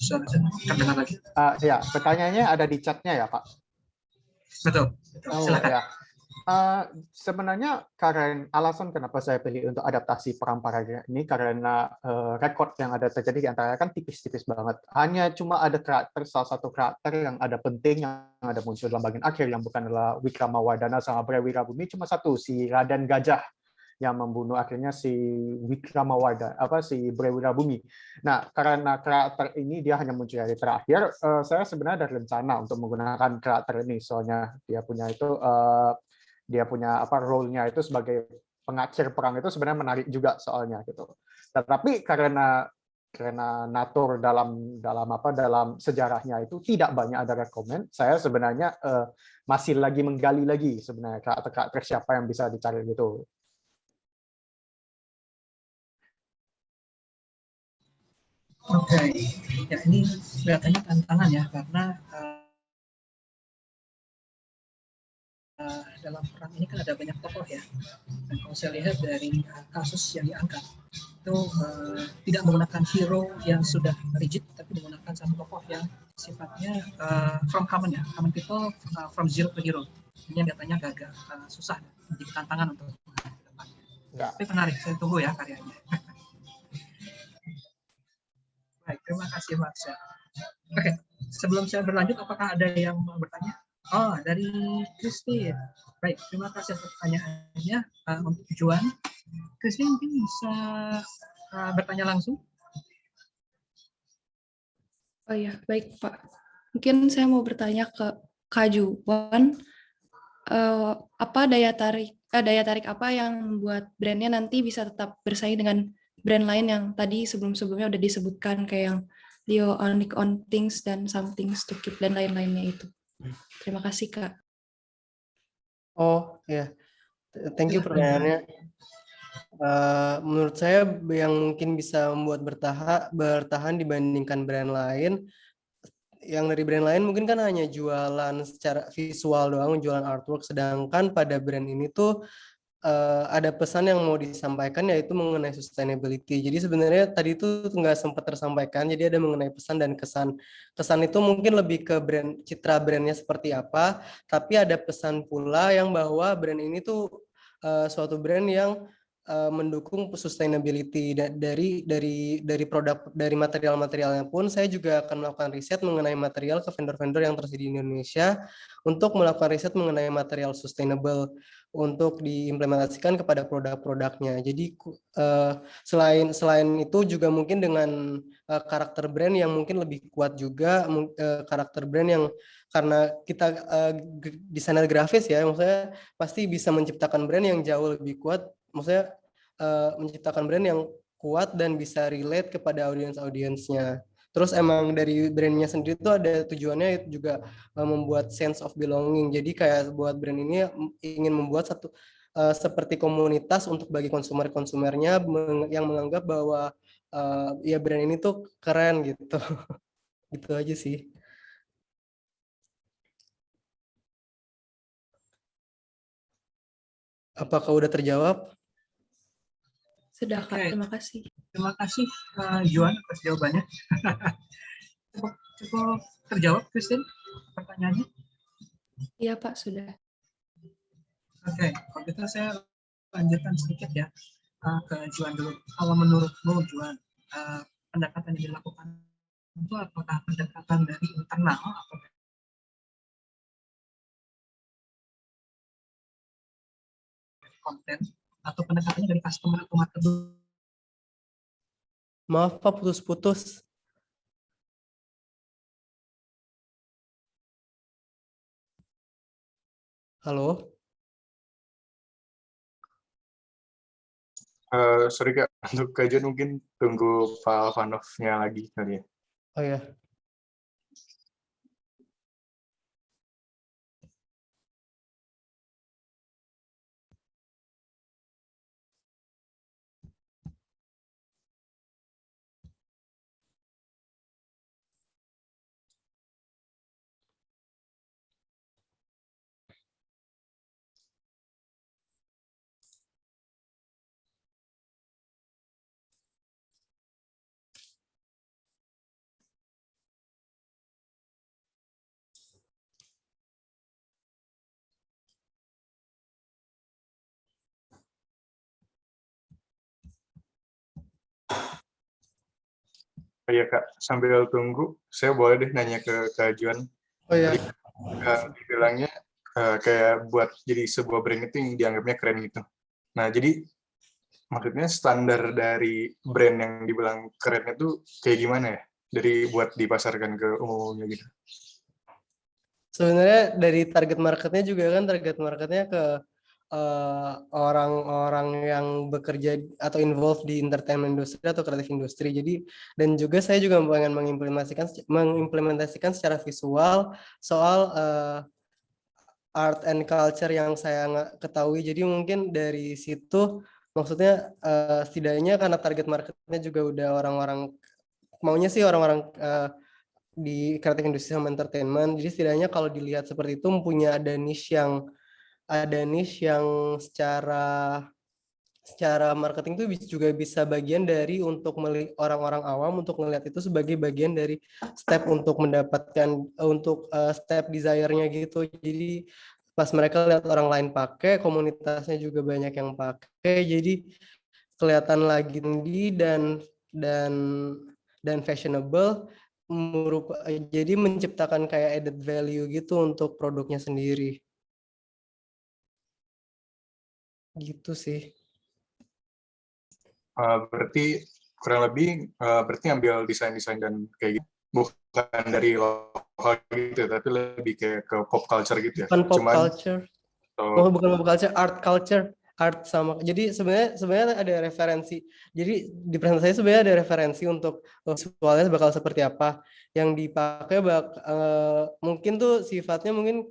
suara saya terdengar lagi. Ya, pertanyaannya ada di chatnya ya, Pak? Betul. Oh Silakan. ya. Sebenarnya karena alasan kenapa saya pilih untuk adaptasi Perang Paraga ini karena rekod yang ada terjadi di antara kan tipis-tipis banget. Hanya cuma ada karakter, salah satu karakter yang ada penting yang ada muncul dalam bagian akhir yang bukan adalah Wikramawardhana sama Bre Wirabumi, cuma satu, si Raden Gajah yang membunuh akhirnya si Wikramawardhana, si Bre Wirabumi. Nah, karena karakter ini dia hanya muncul dari terakhir, saya sebenarnya ada rencana untuk menggunakan karakter ini, soalnya dia punya role-nya itu sebagai pengakhir perang itu sebenarnya menarik juga soalnya gitu. Tetapi karena natur dalam sejarahnya itu tidak banyak ada rekomen, saya sebenarnya masih lagi menggali lagi sebenarnya karakter siapa yang bisa dicari gitu. Oke, ya ini kelihatannya tantangan ya karena dalam perang ini kan ada banyak tokoh ya. Dan kalau saya lihat dari kasus yang diangkat itu tidak menggunakan hero yang sudah rigid, tapi menggunakan satu tokoh yang sifatnya from common ya, common people from zero to hero. Ini yang katanya agak susah, menjadi tantangan untuk depan. Ya. Tapi menarik, saya tunggu ya karyanya. Baik, terima kasih Mas. Oke, sebelum saya berlanjut, apakah ada yang mau bertanya? Oh, dari Christine. Baik, terima kasih atas pertanyaannya. Untuk Juan, Christine mungkin bisa bertanya langsung. Oh ya, baik Pak. Mungkin saya mau bertanya ke Kak Juan, apa daya tarik apa yang membuat brandnya nanti bisa tetap bersaing dengan brand lain yang tadi sebelum-sebelumnya udah disebutkan kayak yang Leo Unique on Things dan Some Things to Keep dan lain-lainnya itu. Terima kasih Kak. Oh ya, thank you pertanyaannya. Menurut saya yang mungkin bisa membuat bertahan dibandingkan brand lain, yang dari brand lain mungkin kan hanya jualan secara visual doang, jualan artwork, sedangkan pada brand ini tuh ada pesan yang mau disampaikan yaitu mengenai sustainability. Jadi sebenarnya tadi itu nggak sempat tersampaikan, jadi ada mengenai pesan dan kesan. Kesan itu mungkin lebih ke brand, citra brandnya seperti apa, tapi ada pesan pula yang bahwa brand ini tuh suatu brand yang mendukung sustainability dari produk, dari material-materialnya pun. Saya juga akan melakukan riset mengenai material ke vendor-vendor yang tersedia di Indonesia untuk melakukan riset mengenai material sustainable untuk diimplementasikan kepada produk-produknya. Jadi selain itu juga mungkin dengan karakter brand yang mungkin lebih kuat juga, karakter brand yang karena kita desainer grafis ya, maksudnya pasti bisa menciptakan brand yang jauh lebih kuat, maksudnya menciptakan brand yang kuat dan bisa relate kepada audiensnya. Terus emang dari brandnya sendiri tuh ada tujuannya juga membuat sense of belonging. Jadi kayak buat brand ini ingin membuat satu seperti komunitas untuk bagi konsumernya yang menganggap bahwa ya brand ini tuh keren gitu. Gitu aja sih. Apakah udah terjawab? Sudah Kak, Oke. terima kasih. Terima kasih Juan atas jawabannya. cukup terjawab, Christine, pertanyaannya? Iya Pak, sudah. Oke, kalau gitu saya lanjutkan sedikit ya ke Juan dulu. Kalau menurutmu Juan, pendekatan yang dilakukan itu apakah pendekatan dari internal atau dari konten atau pendekatannya dari customer atau market? Maaf Pak, putus-putus. Halo? Sorry Kak, untuk kajian mungkin tunggu Pak Alvanov-nya lagi kali ya. Oh ya. Iya Kak, sambil tunggu, saya boleh deh nanya ke Kak Juan. Oh ya, Dibilangnya kayak buat jadi sebuah brand itu yang dianggapnya keren gitu. Nah, jadi maksudnya standar dari brand yang dibilang keren itu kayak gimana ya? Dari buat dipasarkan ke umumnya gitu. sebenarnya dari target marketnya juga kan target marketnya ke orang-orang yang bekerja atau involved di entertainment industry atau kreatif industri. Jadi dan juga saya juga pengen mengimplementasikan secara visual soal art and culture yang saya nggak ketahui. Jadi mungkin dari situ maksudnya setidaknya karena target marketnya juga udah orang-orang maunya sih orang-orang di kreatif industri sama entertainment. Jadi setidaknya kalau dilihat seperti itu punya ada niche yang secara marketing itu juga bisa bagian dari untuk orang-orang awam untuk melihat itu sebagai bagian dari step untuk mendapatkan step desire-nya gitu. Jadi pas mereka lihat orang lain pakai, komunitasnya juga banyak yang pakai, jadi kelihatan lagi tinggi dan fashionable, jadi menciptakan kayak added value gitu untuk produknya sendiri. Gitu sih. Berarti kurang lebih berarti ambil desain-desain dan kayak gitu. Bukan dari lokal gitu, tapi lebih kayak ke pop culture gitu ya. Bukan pop culture. Oh, bukan pop culture, art culture. Art sama. Jadi sebenarnya ada referensi. Jadi di presentasi sebenarnya ada referensi untuk visualnya bakal seperti apa. Yang dipakai mungkin tuh sifatnya mungkin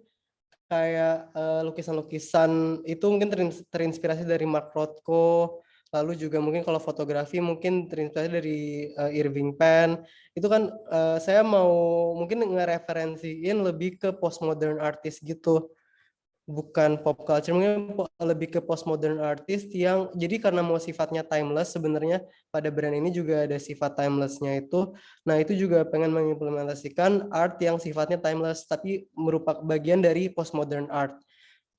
kayak lukisan-lukisan itu mungkin terinspirasi dari Mark Rothko. Lalu juga mungkin kalau fotografi mungkin terinspirasi dari Irving Penn. Itu kan saya mau mungkin ngereferensiin lebih ke postmodern artist gitu. Bukan pop culture, mungkin lebih ke postmodern artist yang jadi karena mau sifatnya timeless sebenarnya pada brand ini juga ada sifat timelessnya itu. Nah itu juga pengen mengimplementasikan art yang sifatnya timeless tapi merupakan bagian dari postmodern art.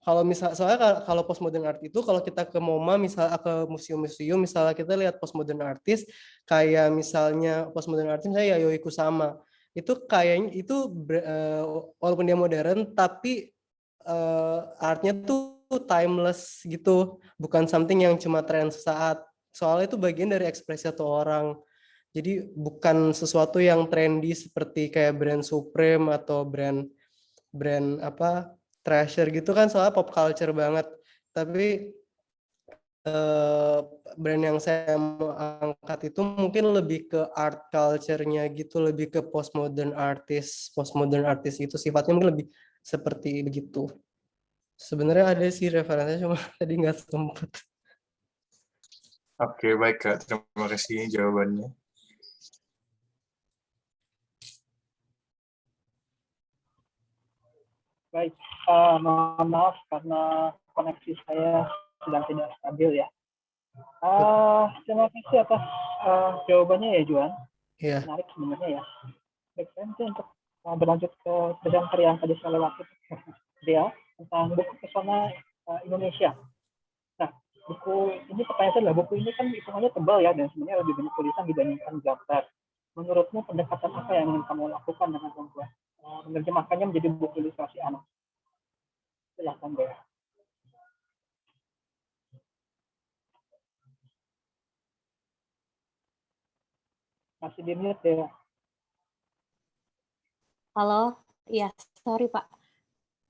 Soalnya kalau postmodern art itu kalau kita ke MoMA misalnya ke museum-museum misalnya kita lihat postmodern artist kayak misalnya postmodern artist misalnya Yayoi Kusama itu kayaknya itu walaupun dia modern tapi artnya tuh timeless gitu, bukan something yang cuma tren sesaat. Soalnya itu bagian dari ekspresi satu orang. Jadi bukan sesuatu yang trendy seperti kayak brand Supreme atau brand apa Treasure gitu kan soalnya pop culture banget. Tapi brand yang saya mau angkat itu mungkin lebih ke art culture-nya gitu, lebih ke postmodern artist. Postmodern artist itu sifatnya mungkin lebih seperti begitu. Sebenarnya ada sih referensinya cuma tadi nggak sempat. Oke, baik Kak. Terima kasih jawabannya. Baik, mohon maaf karena koneksi saya sedang tidak stabil ya. Terima kasih atas jawabannya ya Juan. Iya. Menarik sebenarnya ya. Baik, saya mungkin untuk berlanjut ke presenter yang tadi saya lewati dia tentang buku pesona Indonesia. Nah, buku ini pertanyaan saya adalah buku ini kan hitungannya tebal ya dan sebenarnya lebih banyak tulisan dibandingkan gambar. Menurutmu pendekatan apa yang ingin kamu lakukan dengan membuat menerjemahkannya menjadi buku ilustrasi anak? Silahkan deh. Masih di mute ya. Halo, ya sorry Pak.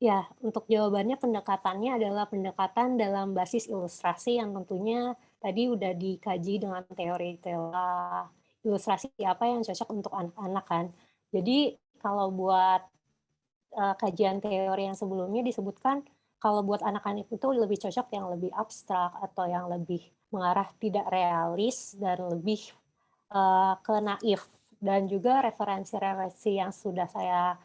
Ya, untuk jawabannya pendekatannya adalah pendekatan dalam basis ilustrasi yang tentunya tadi udah dikaji dengan teori-teori ilustrasi apa yang cocok untuk anak-anak kan. Jadi kalau buat kajian teori yang sebelumnya disebutkan kalau buat anak-anak itu lebih cocok yang lebih abstrak atau yang lebih mengarah tidak realis dan lebih ke naif. Dan juga referensi-referensi yang sudah saya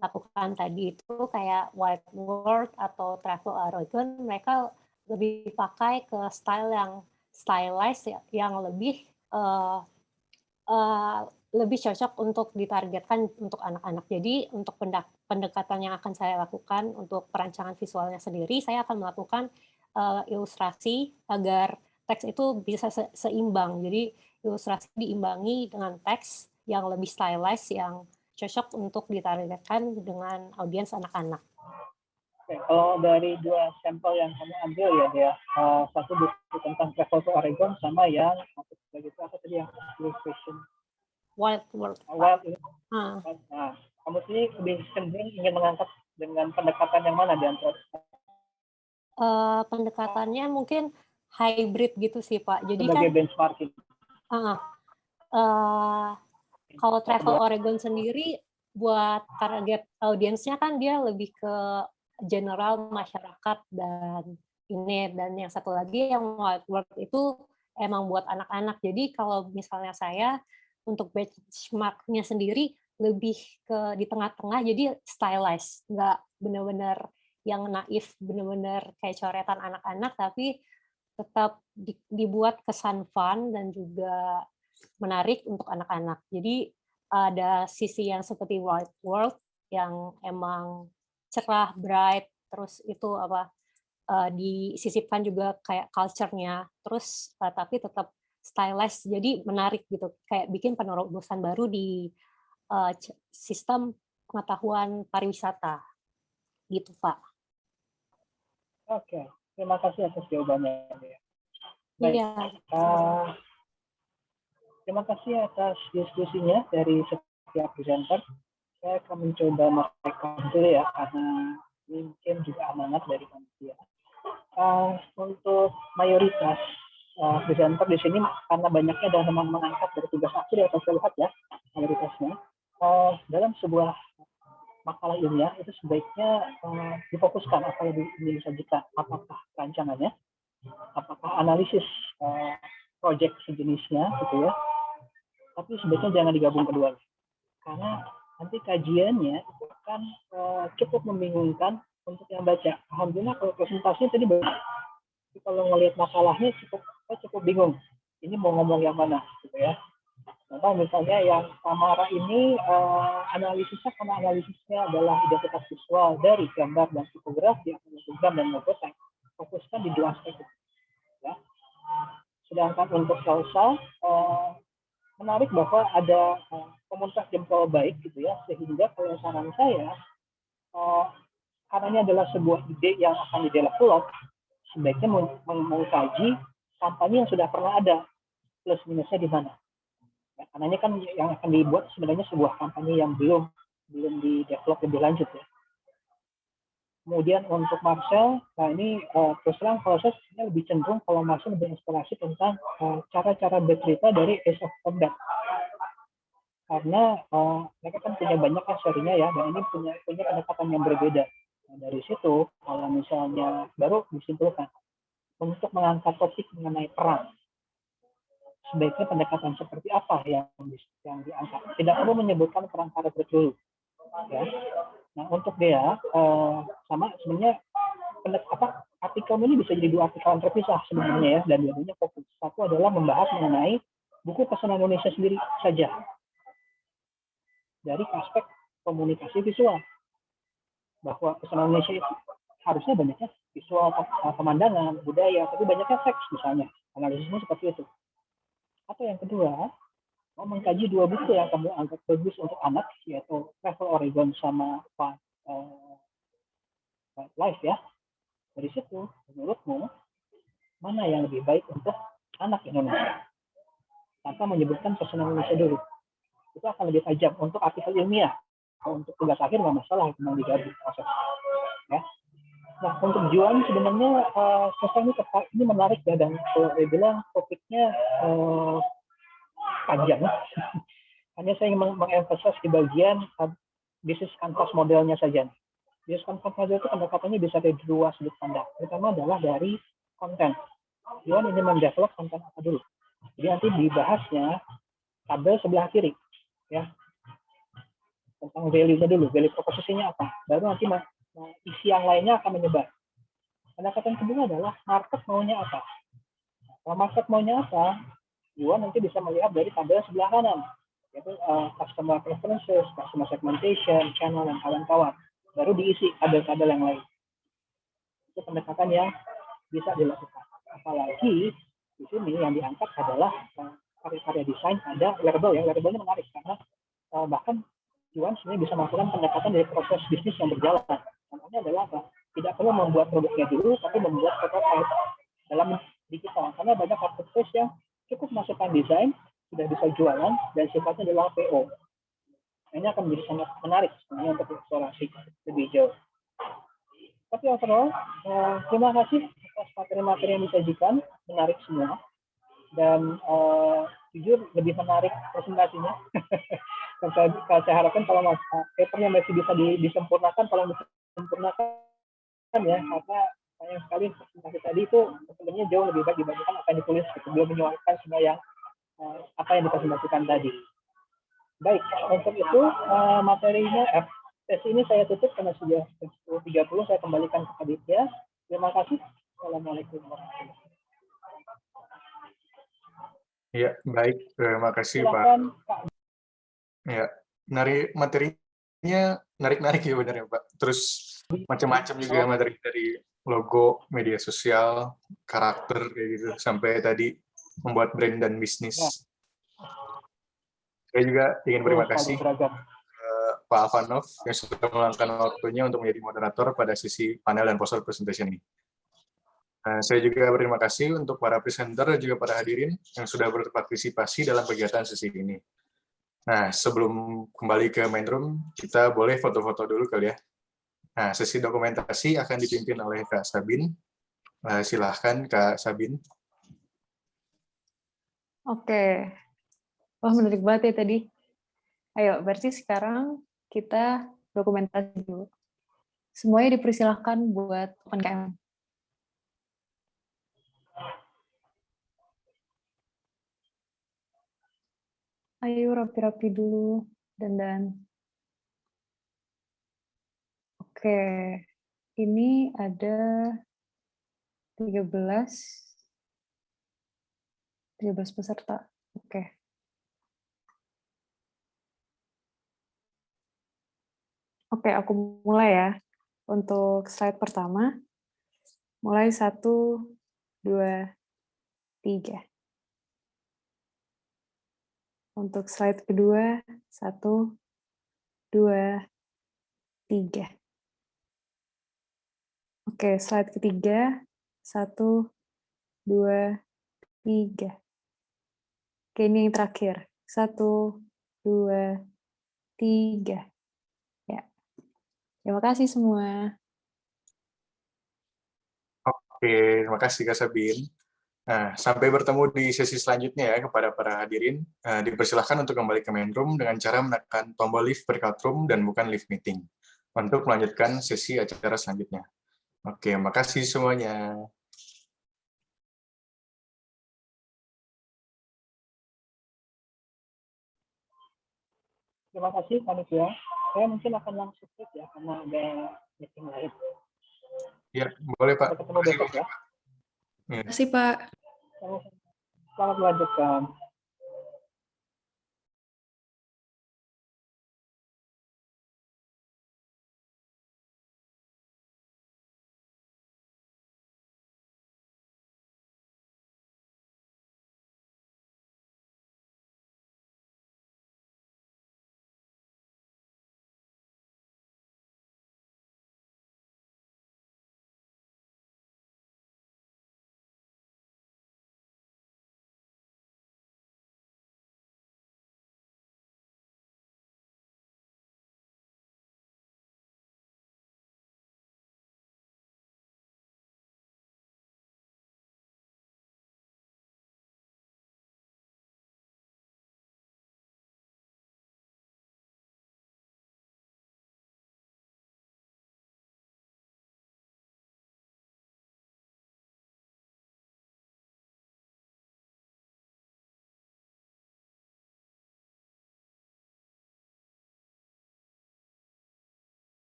lakukan tadi itu kayak White World atau Travel Aragon, mereka lebih pakai ke style yang stylized yang lebih lebih cocok untuk ditargetkan untuk anak-anak. Jadi untuk pendekatan yang akan saya lakukan untuk perancangan visualnya sendiri, saya akan melakukan ilustrasi agar teks itu bisa seimbang. Jadi ilustrasi diimbangi dengan teks yang lebih stylized, yang cocok untuk ditargetkan dengan audiens anak-anak. Oke, kalau dari dua sampel yang kamu ambil ya, dia satu buku tentang Travel to Oregon sama yang begitu apa tadi yang illustration Wild World. Nah, kamu sih lebih cenderung ingin mengangkat dengan pendekatan yang mana di antara? Pendekatannya mungkin hybrid gitu sih Pak. Jadi sebagai kan benchmarking. Kalau Travel Oregon sendiri buat target audiensnya kan dia lebih ke general masyarakat dan yang satu lagi yang Wild World itu emang buat anak-anak. Jadi kalau misalnya saya untuk benchmark-nya sendiri lebih ke di tengah-tengah, jadi stylized, nggak benar-benar yang naif, benar-benar kayak coretan anak-anak, tapi tetap dibuat kesan fun dan juga menarik untuk anak-anak. Jadi ada sisi yang seperti Wild World yang emang cerah, bright, terus itu disisipkan juga kayak culture-nya, terus tapi tetap stylized, jadi menarik gitu, kayak bikin penerobosan baru di sistem pengetahuan pariwisata, gitu Pak. Oke, terima kasih atas jawabannya. Baik. Iya. Terima kasih atas diskusinya dari setiap presenter. Saya akan mencoba merekam dulu ya, karena mungkin juga amanat dari panitia. Untuk mayoritas presenter di sini, karena banyaknya adalah mengangkat dari tugas akhir ya, saya lihat ya, mayoritasnya. Dalam sebuah makalah ilmiah itu sebaiknya difokuskan apa yang ingin disajikan, apakah rancangannya, apakah analisis proyek sejenisnya gitu ya, tapi sebaiknya jangan digabung keduanya, karena nanti kajiannya itu akan cukup membingungkan untuk yang baca. Alhamdulillah kalau presentasinya tadi bagus, tapi kalau ngelihat masalahnya cukup bingung, ini mau ngomong yang mana gitu ya. Contoh misalnya yang Samara ini analisisnya, karena analisisnya adalah identitas visual dari gambar dan tipografi, hologram dan logotype, fokuskan di dua aspek itu. Ya. Sedangkan untuk Salsa, menarik bahwa ada komunitas jempol baik gitu ya, sehingga kalau saran saya, karena ini adalah sebuah ide yang akan didevelop, sebaiknya mengkaji kampanye yang sudah pernah ada, plus minusnya di mana. Ya, karena ini kan yang akan dibuat sebenarnya sebuah kampanye yang belum di-develop lebih lanjut ya. Kemudian untuk Marcel, nah ini terus terang kalau saya lebih cenderung kalau Marcel lebih inspirasi tentang cara-cara bercerita dari Ace of Combat. Karena mereka kan punya banyak serinya ya, dan ini punya pendekatan yang berbeda. Nah, dari situ, kalau misalnya baru disimpulkan, untuk mengangkat topik mengenai perang, sebaiknya pendekatan seperti apa yang diangkat. Tidak perlu menyebutkan perang karet dulu. Ya. Nah, untuk dia sama sebenarnya artikel ini bisa jadi dua artikel yang terpisah sebenarnya ya, dan dua-duanya fokus. Satu adalah membahas mengenai buku pesona Indonesia sendiri saja dari aspek komunikasi visual, bahwa pesona Indonesia itu harusnya banyaknya visual, pemandangan, budaya, tapi banyaknya teks misalnya, analisisnya seperti itu. Atau yang kedua, mau mengkaji dua buku yang kamu anggap bagus untuk anak, yaitu Travel Oregon sama Life ya. Dari situ, menurutmu mana yang lebih baik untuk anak Indonesia? Tanpa menyebutkan pesona Indonesia dulu. Itu akan lebih tajam untuk artikel ilmiah. Untuk tugas akhir nggak masalah, memang digabung proses. Ya. Nah, untuk Juan sebenarnya ini menarik ya, dan kalau saya bilang topiknya panjang. Hanya saya ingin mengemphasize di bagian bisnis kanvas modelnya saja. Bisnis kanvas model itu pendekatannya bisa dari dua sudut pandang. Pertama adalah dari konten. Juan ini mendevelop konten apa dulu. Jadi nanti dibahasnya tabel sebelah kiri, ya, tentang value-nya dulu, value proposisinya apa. Baru nanti isi yang lainnya akan menyebar. Pendekatan kedua adalah market maunya apa. Kalau market maunya apa, Juan nanti bisa melihat dari tabel sebelah kanan, yaitu customer preferences, customer segmentation, channel, dan kawan-kawan. Baru diisi tabel-tabel yang lain. Itu pendekatan yang bisa dilakukan. Apalagi di sini yang diangkat adalah karya-karya desain pada wearable ya. Wearable-nya menarik karena bahkan Juan sebenarnya bisa melakukan pendekatan dari proses bisnis yang berjalan. Contohnya adalah apa? Tidak perlu membuat produknya dulu, tapi membuat prototype dalam digital. Karena banyak marketplace yang cukup masukkan desain, sudah bisa jualan, dan sifatnya adalah PO. Ini akan menjadi sangat menarik sebenarnya untuk eksplorasi lebih jauh. Tapi overall, terima kasih atas materi-materi yang disajikan, menarik semua. Dan jujur lebih menarik presentasinya. Saya harapkan kalau papernya masih bisa disempurnakan, kalau disempurnakan ya, karena sayang sekali presentasi tadi itu sebenarnya jauh lebih baik dibandingkan apa yang ditulis, belum menyesuaikan semua yang apa yang dipresentasikan tadi. Baik, untuk itu materinya, sesi ini saya tutup karena sudah 10.30, saya kembalikan ke panitia. Terima kasih. Assalamualaikum warahmatullahi wabarakatuh. Ya, baik. Terima kasih, Pak. Silakan, Pak. Ya, materinya narik-narik ya benar ya, Pak. Terus macam-macam juga materi dari logo, media sosial, karakter kayak gitu, sampai tadi membuat brand dan bisnis. Saya juga ingin berterima kasih Pak Alvanov yang sudah meluangkan waktunya untuk menjadi moderator pada sesi panel dan poster presentation ini. Saya juga berterima kasih untuk para presenter dan juga para hadirin yang sudah berpartisipasi dalam kegiatan sesi ini. Nah, sebelum kembali ke main room, kita boleh foto-foto dulu kali ya. Nah, sesi dokumentasi akan dipimpin oleh Kak Sabin. Silahkan Kak Sabin. Oke. Wah, menarik banget ya tadi. Ayo, berarti sekarang kita dokumentasi dulu. Semuanya dipersilahkan buat open cam. Ayo rapi-rapi dulu, dandan. Oke, ini ada 13 peserta. Oke. Oke, aku mulai ya. Untuk slide pertama, mulai 1, 2, 3. Untuk slide kedua, 1, 2, 3. Oke, slide ketiga, 1, 2, 3. Oke, ini yang terakhir. 1, 2, 3. Ya. Terima kasih semua. Oke, terima kasih Kak Sabin. Nah, sampai bertemu di sesi selanjutnya ya kepada para hadirin. Dipersilahkan untuk kembali ke main room dengan cara menekan tombol lift breakout room dan bukan lift meeting untuk melanjutkan sesi acara selanjutnya. Oke, makasih semuanya. Terima kasih panitia. Saya mungkin akan langsung ya karena ada meeting lain. Ya, boleh Pak. Sampai ketemu besok ya. Terima kasih Pak. Selamat melanjutkan.